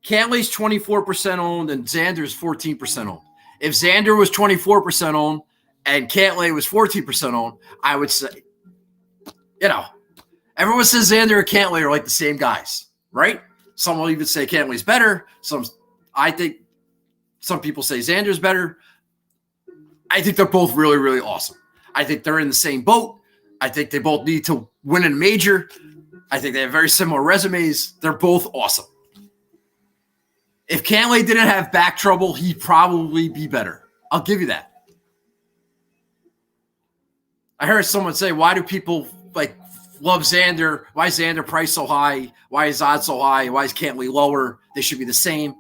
Cantlay's 24% owned and Xander's 14% owned. If Xander was 24% owned and Cantlay was 14% owned, I would say, everyone says Xander and Cantlay are like the same guys, right? Some will even say Cantlay's better. I think some people say Xander's better. I think they're both really, really awesome. I think they're in the same boat. I think they both need to win a major. I think they have very similar resumes. They're both awesome. If Cantlay didn't have back trouble, he'd probably be better. I'll give you that. I heard someone say, why do people love Xander? Why is Xander priced so high? Why is odds so high? Why is Cantlay lower? They should be the same.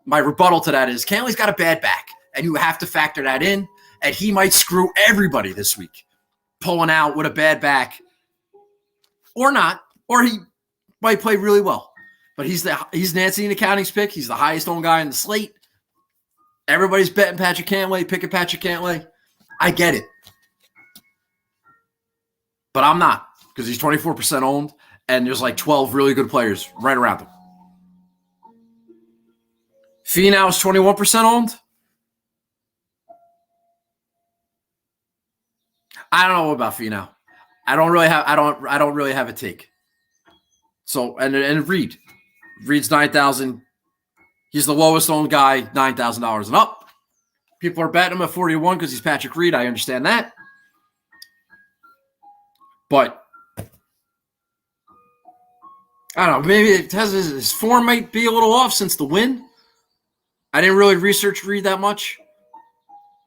My rebuttal to that is Cantlay's got a bad back, and you have to factor that in, and he might screw everybody this week, pulling out with a bad back or not, or he might play really well. But he's Nancy in Accounting's pick. He's the highest owned guy in the slate. Everybody's betting Patrick Cantlay, picking Patrick Cantlay. I get it. But I'm not, because he's 24% owned, and there's 12 really good players right around him. Finau is 21% owned. I don't know about Finau. I don't really have a take. So and Reed's 9,000. He's the lowest owned guy, $9,000 and up. People are betting him at 41 because he's Patrick Reed. I understand that. But I don't know. Maybe his form might be a little off since the win. I didn't really research Reed that much.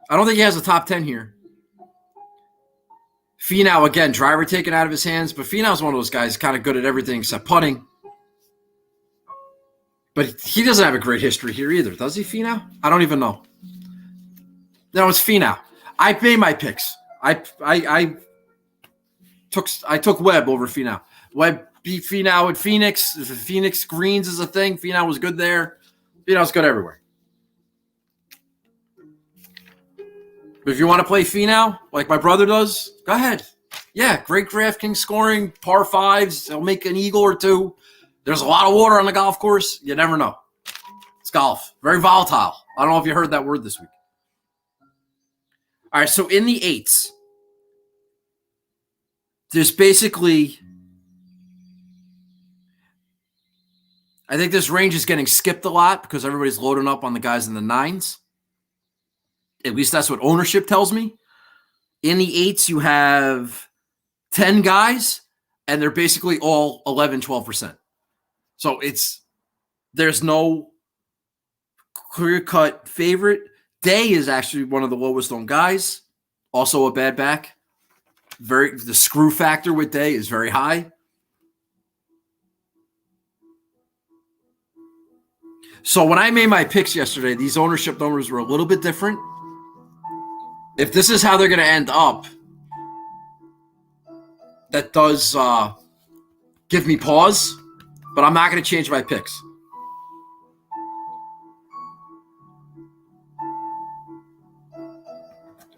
I don't think he has a top 10 here. Finau, again, driver taken out of his hands, but Finau's one of those guys kind of good at everything except putting. But he doesn't have a great history here either, does he, Finau? I don't even know. No, it's Finau. I made my picks. I took Webb over Finau. Webb beat Finau at Phoenix. If Phoenix greens is a thing, Finau was good there. Finau's good everywhere. But if you want to play Finau, like my brother does, go ahead. Yeah, great Draftkings scoring, par fives. He'll make an eagle or two. There's a lot of water on the golf course. You never know. It's golf. Very volatile. I don't know if you heard that word this week. All right, so in the eights, there's basically, I think this range is getting skipped a lot because everybody's loading up on the guys in the nines. At least that's what ownership tells me. In the eights, you have 10 guys, and they're basically all 11, 12%. So there's no clear-cut favorite. Day is actually one of the lowest owned guys. Also a bad back. The screw factor with Day is very high. So when I made my picks yesterday, these ownership numbers were a little bit different. If this is how they're going to end up, that does give me pause, but I'm not going to change my picks.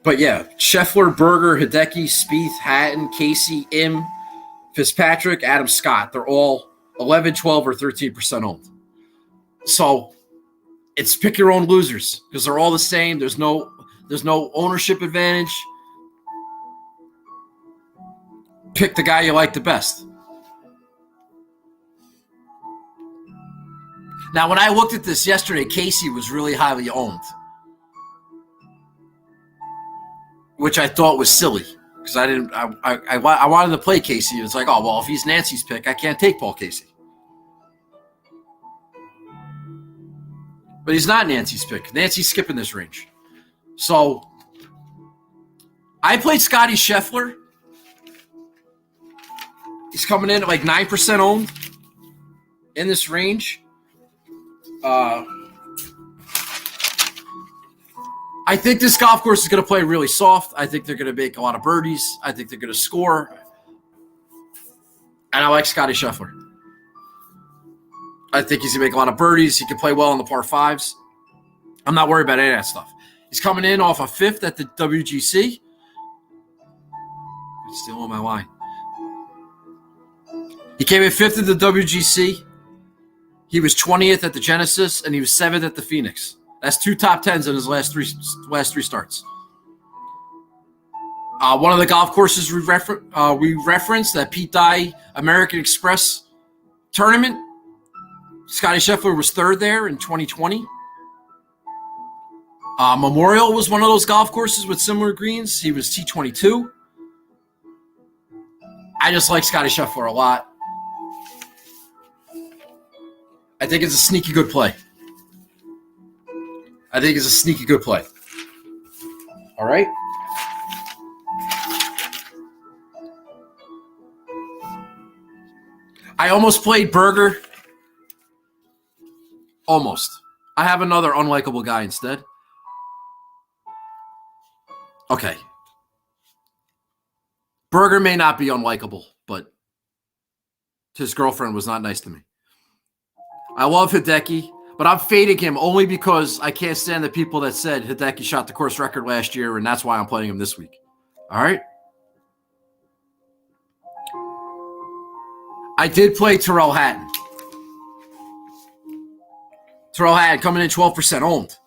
But yeah, Sheffler, Berger, Hideki, Spieth, Hatton, Casey, Im, Fitzpatrick, Adam Scott. They're all 11, 12, or 13% owned. So it's pick your own losers because they're all the same. There's no ownership advantage. Pick the guy you like the best. Now, when I looked at this yesterday, Casey was really highly owned, which I thought was silly because I wanted to play Casey. It's like, oh, well, if he's Nancy's pick, I can't take Paul Casey. But he's not Nancy's pick. Nancy's skipping this range. So I played Scotty Sheffler. He's coming in at like 9% owned in this range. I think this golf course is going to play really soft. I think they're going to make a lot of birdies. I think they're going to score. And I like Scotty Sheffler. I think he's going to make a lot of birdies. He can play well on the par fives. I'm not worried about any of that stuff. He's coming in off a fifth at the WGC. It's still on my line. He came in fifth at the WGC. He was 20th at the Genesis, and he was 7th at the Phoenix. That's 2 top 10s in his last three starts. One of the golf courses we referenced, that Pete Dye American Express tournament, Scotty Sheffler was 3rd there in 2020. Memorial was one of those golf courses with similar greens. He was T22. I just like Scotty Sheffler a lot. I think it's a sneaky good play. All right? I almost played Berger. Almost. I have another unlikable guy instead. Okay. Berger may not be unlikable, but his girlfriend was not nice to me. I love Hideki, but I'm fading him only because I can't stand the people that said Hideki shot the course record last year, and that's why I'm playing him this week. All right? I did play Tyrell Hatton. Tyrell Hatton coming in 12% owned.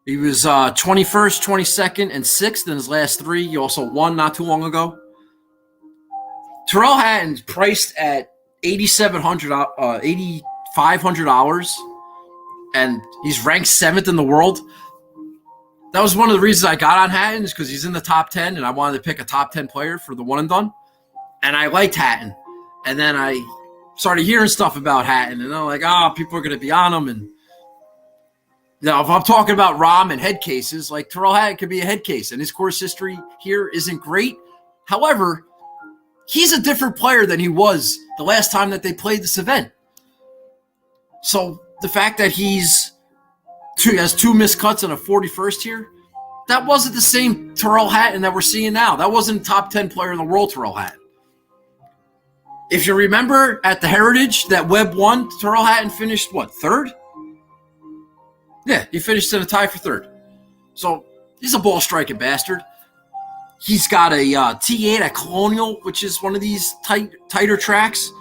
He was 21st, 22nd, and 6th in his last 3. He also won not too long ago. Tyrell Hatton's priced at $8,500, and he's ranked 7th in the world. That was one of the reasons I got on Hatton, is because he's in the top 10, and I wanted to pick a top 10 player for the one and done. And I liked Hatton. And then I started hearing stuff about Hatton, and I'm like, people are going to be on him. And now, if I'm talking about ROM and head cases, like Tyrell Hatton could be a head case, and his course history here isn't great. However, he's a different player than he was the last time that they played this event. So the fact that he has 2 missed cuts and a 41st here, that wasn't the same Tyrell Hatton that we're seeing now. That wasn't top 10 player in the world, Tyrell Hatton. If you remember at the Heritage that Webb won, Tyrell Hatton finished, 3rd? Yeah, he finished in a tie for 3rd. So he's a ball-striking bastard. He's got a T8 at Colonial, which is one of these tighter tracks.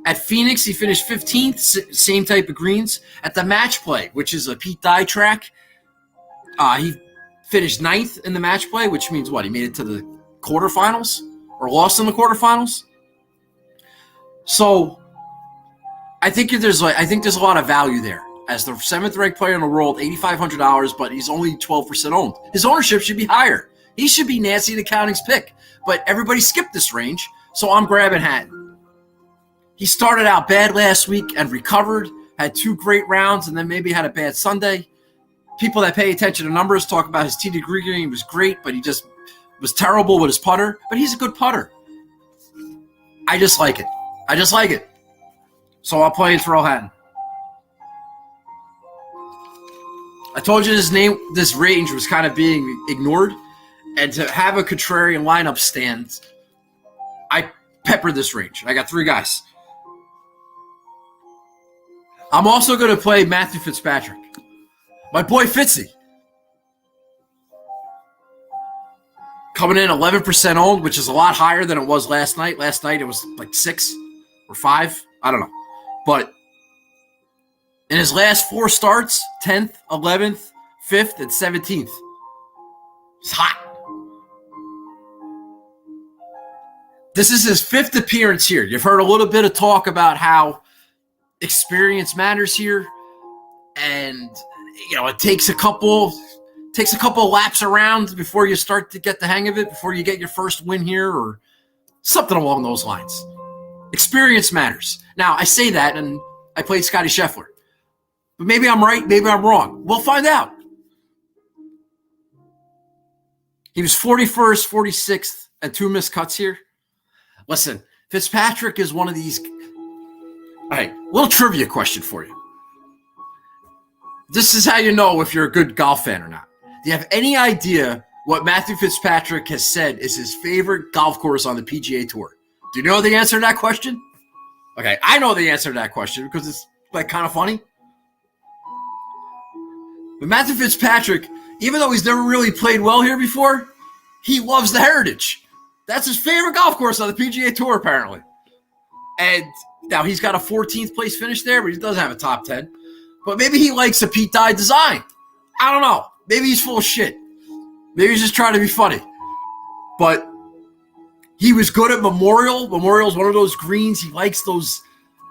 At Phoenix, he finished 15th, same type of greens. At the Match Play, which is a Pete Dye track, he finished 9th in the Match Play, which means what? He made it to the quarterfinals or lost in the quarterfinals. So I think there's a lot of value there. As the 7th ranked player in the world, $8,500, but he's only 12% owned. His ownership should be higher. He should be Nancy the Counting's pick, but everybody skipped this range, so I'm grabbing Hatton. He started out bad last week and recovered, had 2 great rounds, and then maybe had a bad Sunday. People that pay attention to numbers talk about his tee to green was great, but he just was terrible with his putter, but he's a good putter. I just like it. So I'll play Tyrell Hatton. I told you this range was kind of being ignored, And to have a contrarian lineup stand, I peppered this range. I got 3 guys. I'm also going to play Matthew Fitzpatrick. My boy Fitzy. Coming in 11% owned, which is a lot higher than it was last night. Last night it was like 6 or 5. I don't know. But in his last 4 starts, 10th, 11th, 5th, and 17th. It's hot. This is his 5th appearance here. You've heard a little bit of talk about how experience matters here. And, it takes a couple laps around before you start to get the hang of it, before you get your first win here or something along those lines. Experience matters. Now, I say that, and I played Scotty Sheffler. But maybe I'm right, maybe I'm wrong. We'll find out. He was 41st, 46th, and 2 missed cuts here. Listen, Fitzpatrick is one of these. All right, little trivia question for you. This is how you know if you're a good golf fan or not. Do you have any idea what Matthew Fitzpatrick has said is his favorite golf course on the PGA Tour? Do you know the answer to that question? Okay, I know the answer to that question because it's kind of funny. But Matthew Fitzpatrick, even though he's never really played well here before, he loves the Heritage. That's his favorite golf course on the PGA Tour, apparently. And now he's got a 14th place finish there, but he doesn't have a top 10. But maybe he likes a Pete Dye design. I don't know. Maybe he's full of shit. Maybe he's just trying to be funny. But he was good at Memorial. Memorial's one of those greens. He likes those.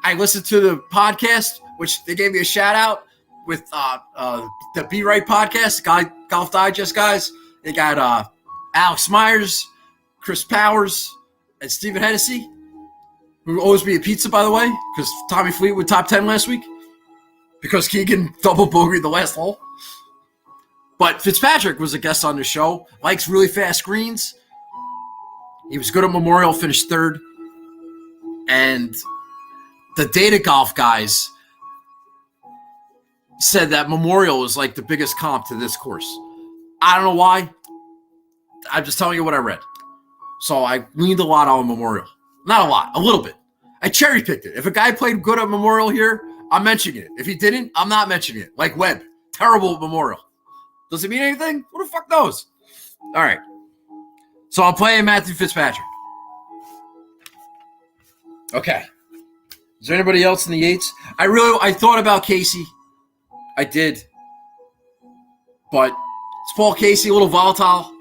I listened to the podcast, which they gave me a shout out with the Be Right podcast, Golf Digest guys. They got Alex Myers, Chris Powers, and Stephen Hennessy, who owes me a pizza, by the way, because Tommy Fleetwood top 10 last week, because Keegan double bogeyed the last hole. But Fitzpatrick was a guest on the show, likes really fast greens. He was good at Memorial, finished 3rd. And the Data Golf guys said that Memorial is like the biggest comp to this course. I don't know why. I'm just telling you what I read. So I leaned a lot on Memorial. Not a lot, a little bit. I cherry-picked it. If a guy played good at Memorial here, I'm mentioning it. If he didn't, I'm not mentioning it. Like Webb. Terrible at Memorial. Does it mean anything? Who the fuck knows? All right. So I'm playing Matthew Fitzpatrick. Okay. Is there anybody else in the 8s? I thought about Casey. I did. But it's Paul Casey, a little volatile.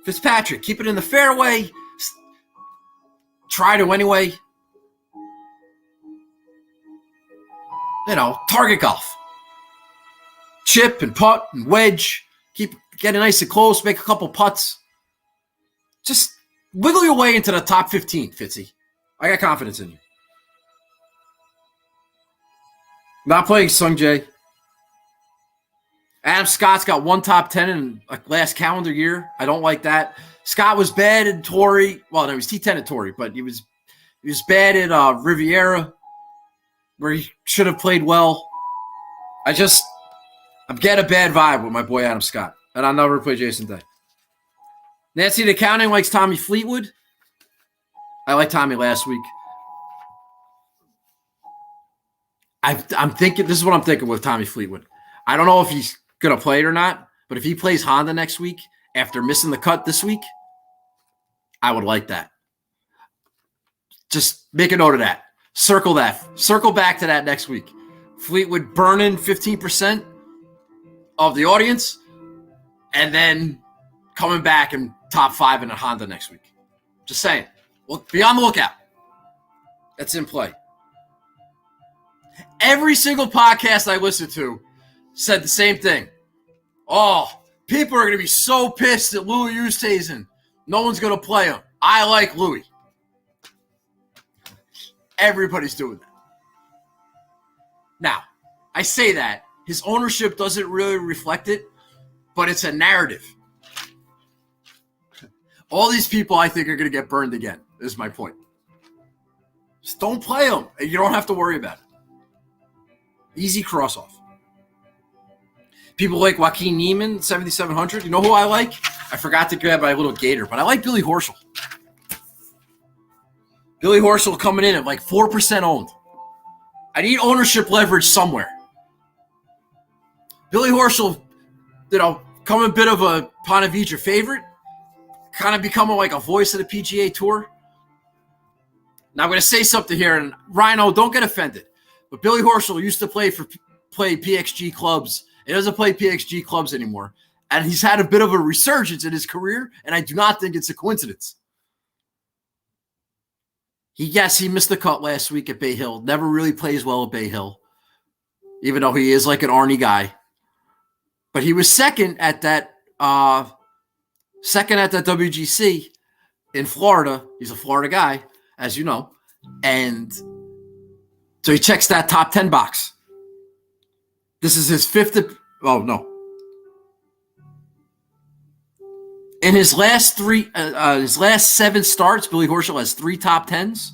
Fitzpatrick, keep it in the fairway. Try to anyway. Target golf. Chip and putt and wedge. Keep getting nice and close. Make a couple putts. Just wiggle your way into the top 15, Fitzy. I got confidence in you. Not playing Sung Jae. Adam Scott's got 1 top 10 in last calendar year. I don't like that. Scott was bad at Torrey. Well, no, he was T10 at Torrey, but he was bad at Riviera, where he should have played well. I'm getting a bad vibe with my boy Adam Scott, and I'll never play Jason Day. Nancy the Accounting likes Tommy Fleetwood. I liked Tommy last week. I'm thinking, this is what I'm thinking with Tommy Fleetwood. I don't know if he's going to play it or not, but if he plays Honda next week after missing the cut this week, I would like that. Just make a note of that. Circle that. Circle back to that next week. Fleetwood burning 15% of the audience and then coming back in top 5 in a Honda next week. Just saying. Well, be on the lookout. That's in play. Every single podcast I listened to said the same thing. Oh, people are going to be so pissed at Louis Oosthuizen. No one's going to play him. I like Louis. Everybody's doing that. Now, I say that. His ownership doesn't really reflect it, but it's a narrative. All these people, I think, are going to get burned again, is my point. Just don't play them. You don't have to worry about it. Easy cross-off. People like Joaquin Niemann, 7,700. You know who I like? I forgot to grab my little gator, but I like Billy Horschel. Billy Horschel coming in at like 4% owned. I need ownership leverage somewhere. Billy Horschel, come a bit of a Ponte Vedra favorite, kind of becoming like a voice of the PGA Tour. Now I'm going to say something here, and Rhino, don't get offended, but Billy Horschel used to play PXG clubs. He doesn't play PXG clubs anymore, and he's had a bit of a resurgence in his career, and I do not think it's a coincidence. He missed the cut last week at Bay Hill. Never really plays well at Bay Hill, even though he is like an Arnie guy. But he was second at that WGC in Florida. He's a Florida guy, as you know. And so he checks that top 10 box. This is his fifth. In his last seven starts, Billy Horschel has 3 top 10s.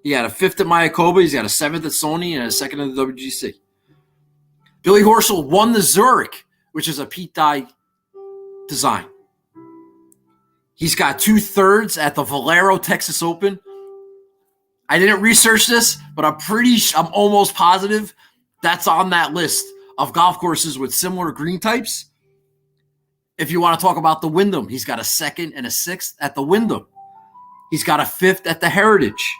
He had a 5th at Mayakoba. He's got a 7th at Sony and a 2nd at the WGC. Billy Horschel won the Zurich, which is a Pete Dye design. He's got 2 thirds at the Valero Texas Open. I didn't research this, but I'm almost positive that's on that list of golf courses with similar green types. If you want to talk about the Wyndham, he's got a 2nd and a 6th at the Wyndham. He's got a 5th at the Heritage.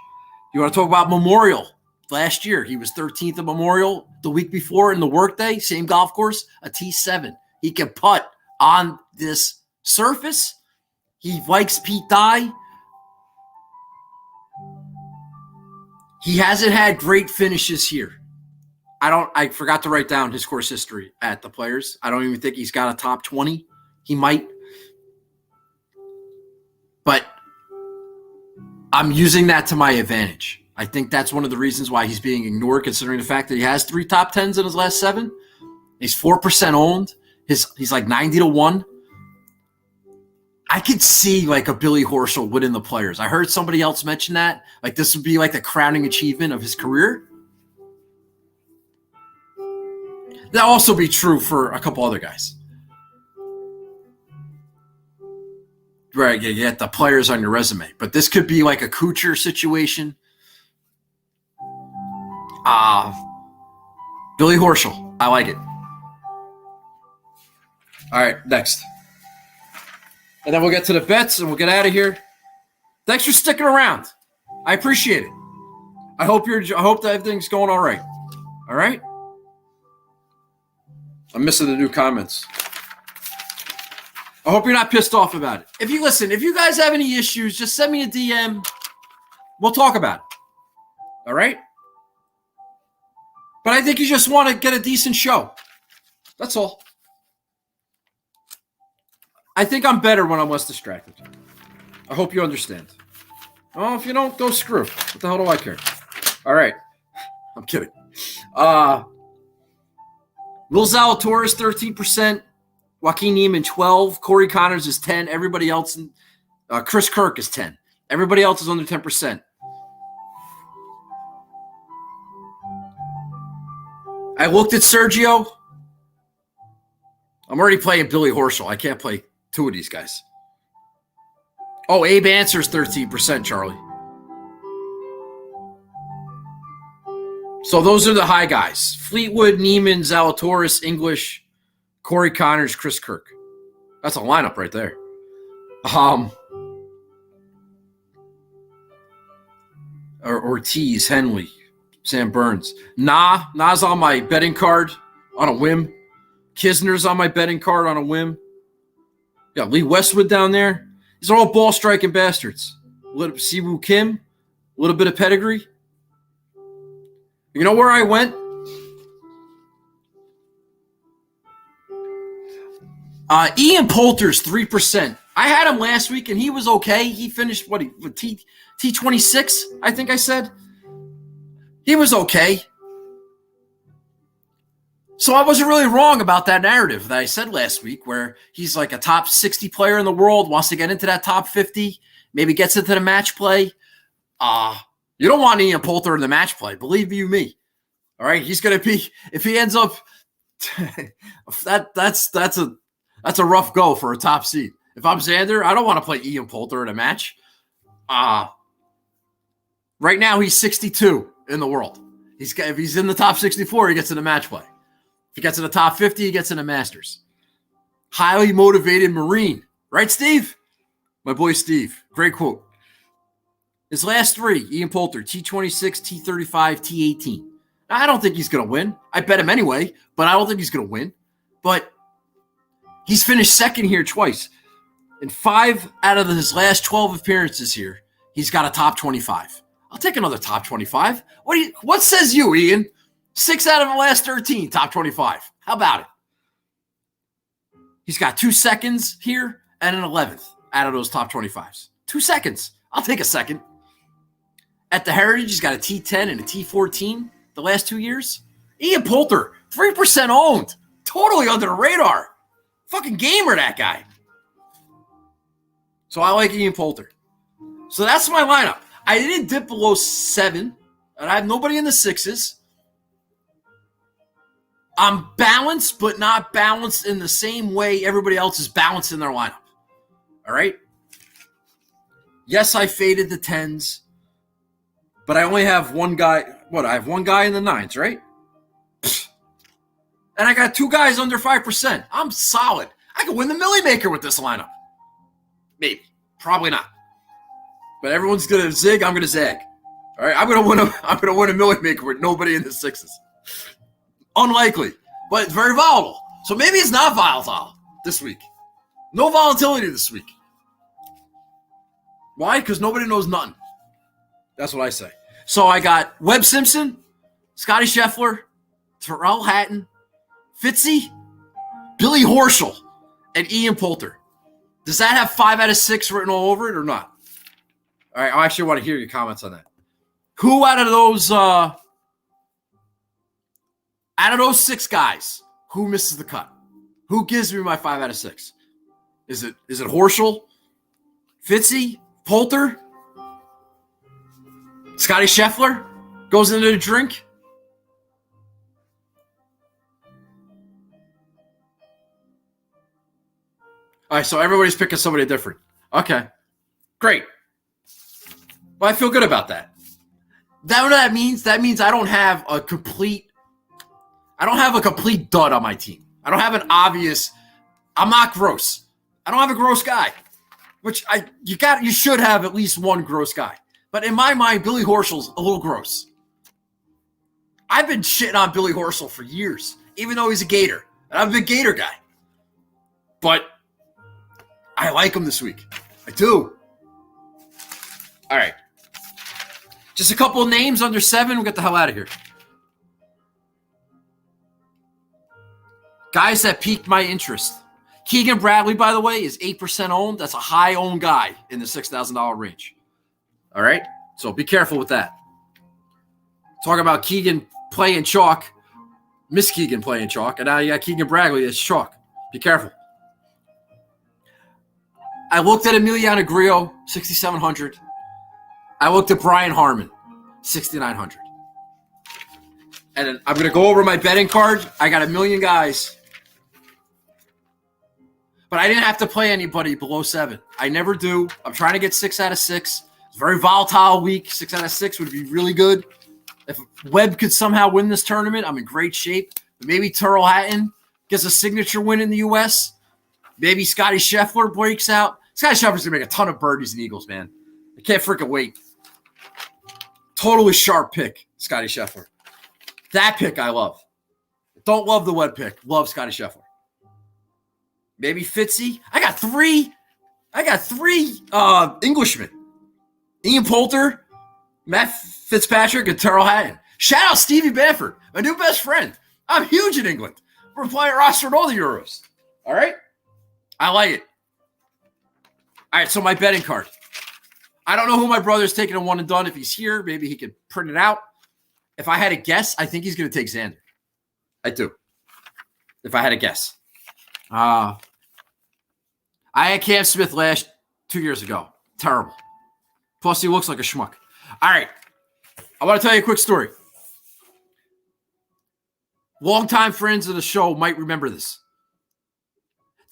You want to talk about Memorial? Last year, he was 13th at Memorial. The week before in the Workday, same golf course, a T7. He can putt on this surface. He likes Pete Dye. He hasn't had great finishes here. I forgot to write down his course history at the Players. I don't even think he's got a top 20. He might. But I'm using that to my advantage. I think that's one of the reasons why he's being ignored, considering the fact that he has 3 top 10s in his last 7. He's 4% owned. He's like 90-1. I could see like a Billy Horschel winning the Players. I heard somebody else mention that. Like this would be like the crowning achievement of his career. That'll also be true for a couple other guys. Right, you get the Players on your resume. But this could be like a Kuchar situation. Billy Horschel. I like it. All right, next. And then we'll get to the bets and we'll get out of here. Thanks for sticking around. I appreciate it. I hope that everything's going all right. All right? I'm missing the new comments. I hope you're not pissed off about it. If you guys have any issues, just send me a DM. We'll talk about it. All right? But I think you just want to get a decent show. That's all. I think I'm better when I'm less distracted. I hope you understand. Oh, if you don't, go screw. What the hell do I care? All right. I'm kidding. Will Zalatoris, 13%. Joaquin Niemann, 12. Corey Connors is 10. Everybody else, Chris Kirk is 10. Everybody else is under 10%. I looked at Sergio. I'm already playing Billy Horschel. I can't play 2 of these guys. Oh, Abe Answer's 13%, Charlie. So those are the high guys. Fleetwood, Neiman, Zalatoris, English, Corey Connors, Chris Kirk. That's a lineup right there. Ortiz, Henley, Sam Burns. Na's on my betting card on a whim. Kisner's on my betting card on a whim. Got Lee Westwood down there. These are all ball striking bastards. Siwoo Kim, a little bit of pedigree. You know where I went? Ian Poulter's 3%. I had him last week and he was okay. He finished T26, I think I said. He was okay. So I wasn't really wrong about that narrative that I said last week where he's like a top 60 player in the world, wants to get into that top 50, maybe gets into the match play. You don't want Ian Poulter in the match play, believe you me. All right, he's going to be, if he ends up, that's a rough go for a top seed. If I'm Xander, I don't want to play Ian Poulter in a match. Right now, he's 62 in the world. If he's in the top 64, he gets in a match play. If he gets in the top 50, he gets in a Masters. Highly motivated Marine. Right, Steve? My boy Steve. Great quote. His last three, Ian Poulter, T26, T35, T18. Now, I don't think he's going to win. I bet him anyway, but I don't think he's going to win. But he's finished second here twice. In 5 out of his last 12 appearances here, he's got a top 25. I'll take another top 25. What says you, Ian? 6 out of the last 13, top 25. How about it? He's got 2 seconds here and an 11th out of those top 25s. 2 seconds. I'll take a second. At the Heritage, he's got a T10 and a T14 the last 2 years. Ian Poulter, 3% owned. Totally under the radar. Fucking gamer, that guy. So I like Ian Poulter. So that's my lineup. I didn't dip below 7, and I have nobody in the 6s. I'm balanced, but not balanced in the same way everybody else is balanced in their lineup. All right? Yes, I faded the 10s, but I only have one guy. I have one guy in the 9s, right? And I got 2 guys under 5%. I'm solid. I could win the Millie Maker with this lineup. Maybe. Probably not. But everyone's gonna zig, I'm gonna zag. All right, I'm gonna win a Millie Maker with nobody in the 6s. Unlikely, but it's very volatile. So maybe it's not volatile this week. No volatility this week. Why? Because nobody knows nothing. That's what I say. So I got Webb Simpson, Scotty Sheffler, Tyrell Hatton, Fitzy, Billy Horschel, and Ian Poulter. Does that have 5 out of 6 written all over it or not? All right, I actually want to hear your comments on that. Who out of those 6 guys, who misses the cut? Who gives me my 5 out of 6? Is it Horschel, Fitzy, Poulter, Scotty Sheffler goes into the drink? All right, so everybody's picking somebody different. Okay, great. Well, I feel good about that. That means I don't have a complete dud on my team. I don't have an obvious. I'm not gross. I don't have a gross guy, which you should have at least one gross guy. But in my mind, Billy Horschel's a little gross. I've been shitting on Billy Horschel for years, even though he's a Gator, and I'm a big Gator guy. But I like him this week. I do. All right. Just a couple of names under 7. We'll get the hell out of here. Guys that piqued my interest. Keegan Bradley, by the way, is 8% owned. That's a high owned guy in the $6,000 range. All right? So be careful with that. Talk about Keegan playing chalk. Miss Keegan playing chalk. And now you got Keegan Bradley as chalk. Be careful. I looked at Emiliano Grillo, 6,700. I looked at Brian Harmon, 6,900. And then I'm going to go over my betting card. I got a million guys. But I didn't have to play anybody below 7. I never do. I'm trying to get 6 out of 6. It's a very volatile week. 6 out of 6 would be really good. If Webb could somehow win this tournament, I'm in great shape. But maybe Tyrell Hatton gets a signature win in the U.S. Maybe Scotty Sheffler breaks out. Scotty Sheffler's going to make a ton of birdies and eagles, man. I can't freaking wait. Totally sharp pick, Scotty Sheffler. That pick I love. Don't love the Webb pick. Love Scotty Sheffler. Maybe Fitzy. I got three Englishmen. Ian Poulter, Matt Fitzpatrick, and Tyrell Hatton. Shout out Stevie Bamford, my new best friend. I'm huge in England. We're playing roster in all the Euros. All right? I like it. All right, so my betting card. I don't know who my brother's taking a one and done. If he's here, maybe he could print it out. If I had to guess, I think he's going to take Xander. I do. If I had to guess. I had Cam Smith 2 years ago. Terrible. Plus, he looks like a schmuck. All right. I want to tell you a quick story. Longtime friends of the show might remember this.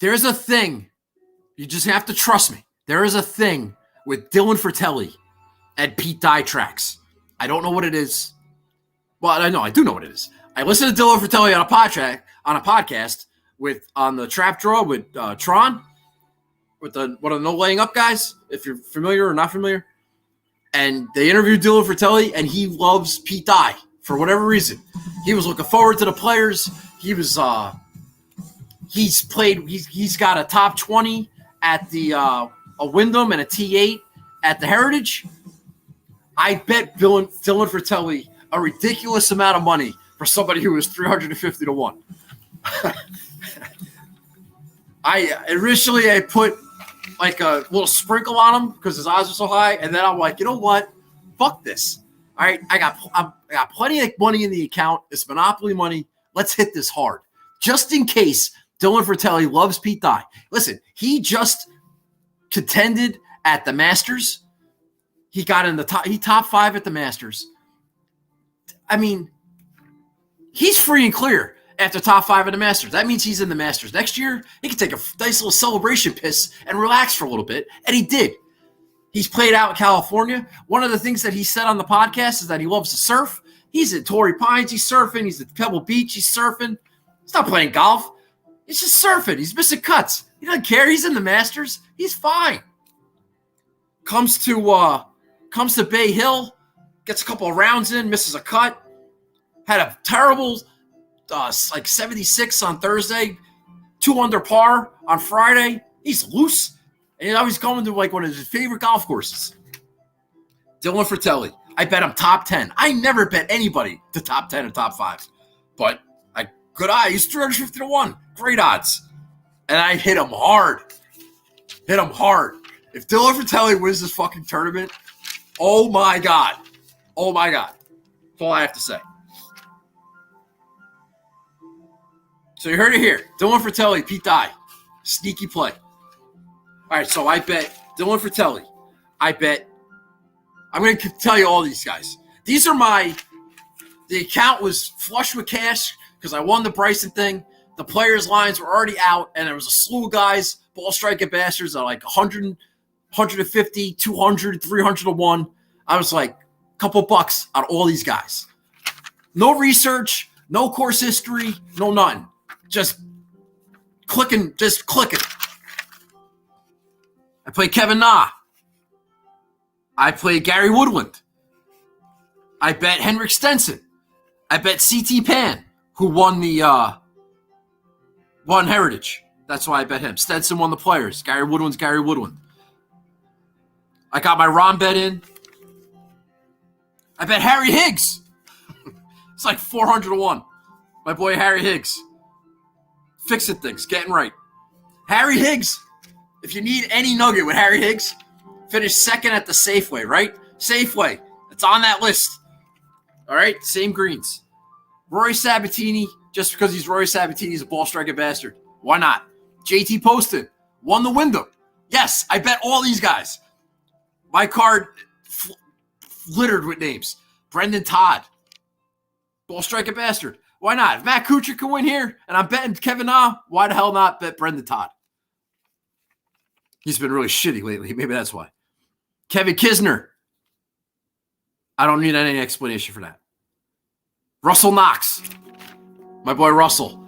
There's a thing You just have to trust me. There is a thing with Dylan Fratelli and Pete Dye tracks. I don't know what it is. Well, I do know what it is. I listened to Dylan Fratelli on a podcast on the Trap Draw with Tron, with one of the No Laying Up guys, if you're familiar or not familiar. And they interviewed Dylan Fratelli, and he loves Pete Dye for whatever reason. He was looking forward to the players. He's got a top 20 at the a Wyndham and a T8 at the Heritage. I bet Dylan Fratelli a ridiculous amount of money for somebody who was 350 to 1. I put like a little sprinkle on him because his odds are so high, and then I'm like, you know what? Fuck this. All right, I got plenty of money in the account. It's Monopoly money. Let's hit this hard, just in case Dylan Fratelli loves Pete Dye. Listen, he just contended at the Masters. He got in the top 5 at the Masters. I mean, he's free and clear after top 5 at the Masters. That means he's in the Masters next year. He can take a nice little celebration piss and relax for a little bit, and he did. He's played out in California. One of the things that he said on the podcast is that he loves to surf. He's at Torrey Pines. He's surfing. He's at Pebble Beach. He's surfing. He's not playing golf. He's just surfing. He's missing cuts. He doesn't care. He's in the Masters. He's fine. Comes to Bay Hill, gets a couple of rounds in, misses a cut. Had a terrible 76 on Thursday, 2 under par on Friday. He's loose. And now he's going to like one of his favorite golf courses. Dylan Fratelli. I bet him top 10. I never bet anybody to top 10 and top 5. But good eye. He's 350 to 1. Great odds. And I hit him hard. If Dylan Fratelli wins this fucking tournament, oh my God. That's all I have to say. So you heard it here. Dylan Fratelli, Pete Dye. Sneaky play. All right, so I bet Dylan Fratelli. I'm going to tell you all these guys. These are the account was flush with cash because I won the Bryson thing. The players' lines were already out, and there was a slew of guys, ball striking bastards, at like 100, 150, 200, 300 to 1. I was like, a couple bucks on all these guys. No research, no course history, no nothing. Just clicking. I played Kevin Na. I played Gary Woodland. I bet Henrik Stenson. I bet CT Pan, who won the won Heritage. That's why I bet him. Stenson won the Players. Gary Woodland's Gary Woodland. I got my Ron bet in. I bet Harry Higgs. It's like 400 to 1. My boy Harry Higgs. Fixing things, getting right. Harry Higgs. If you need any nugget with Harry Higgs, finished second at the Safeway, right? Safeway. It's on that list. All right? Same greens. Rory Sabatini, just because he's Rory Sabatini, he's a ball striking bastard. Why not? JT Poston won the Wyndham. Yes, I bet all these guys. My card littered with names. Brendan Todd. Ball striking bastard. Why not? If Matt Kuchar can win here, and I'm betting Kevin Na, why the hell not bet Brendan Todd? He's been really shitty lately. Maybe that's why. Kevin Kisner. I don't need any explanation for that. Russell Knox. My boy Russell.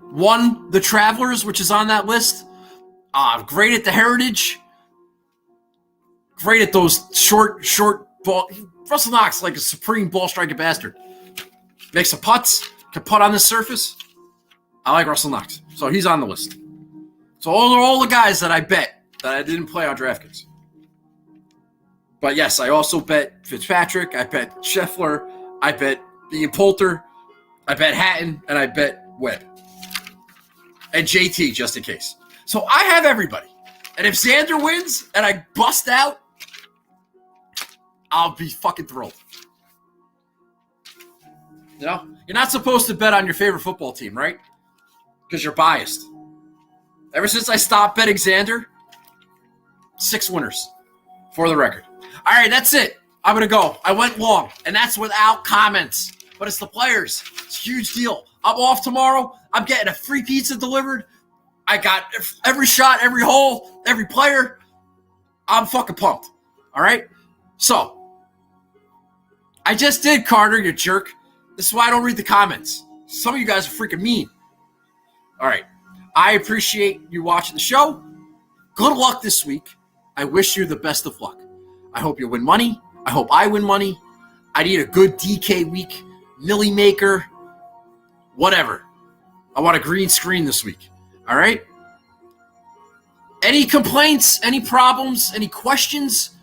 Won the Travelers, which is on that list. Great at the Heritage. Great at those short ball. Russell Knox, like a supreme ball striking bastard. Makes some putts. Can putt on this surface. I like Russell Knox. So he's on the list. So all the guys that I bet that I didn't play on DraftKings. But yes, I also bet Fitzpatrick. I bet Sheffler. I bet Ian Poulter. I bet Hatton. And I bet Webb. And JT, just in case. So I have everybody. And if Xander wins and I bust out, I'll be fucking thrilled. You know? You're not supposed to bet on your favorite football team, right? Because you're biased. Ever since I stopped betting Xander, 6 winners, for the record. All right, that's it. I'm going to go. I went long, and that's without comments. But it's the players. It's a huge deal. I'm off tomorrow. I'm getting a free pizza delivered I got every shot, every hole, every player. I'm fucking pumped. All right? So, I just did, Carter, you jerk. This is why I don't read the comments. Some of you guys are freaking mean. All right. I appreciate you watching the show. Good luck this week. I wish you the best of luck. I hope you win money. I hope I win money. I need a good DK week, Millie Maker, whatever. I want a green screen this week. All right? Any complaints, any problems, any questions,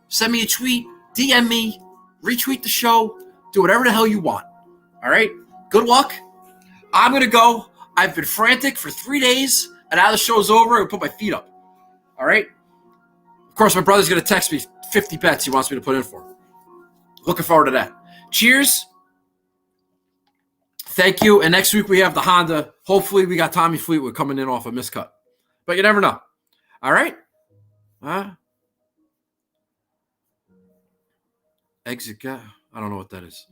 send me a tweet, DM me, retweet the show, do whatever the hell you want. All right? Good luck. I'm going to go. I've been frantic for 3 days, and now the show's over. I put my feet up. All right? Of course, my brother's going to text me 50 bets he wants me to put in for. Looking forward to that. Cheers. Thank you. And next week we have the Honda. Hopefully we got Tommy Fleetwood coming in off a miscut. But you never know. All right? Exit guy. I don't know what that is.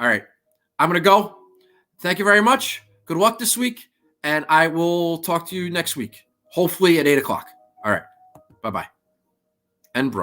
All right. I'm going to go. Thank you very much. Good luck this week. And I will talk to you next week. Hopefully at 8 o'clock. All right. Bye-bye. And bro.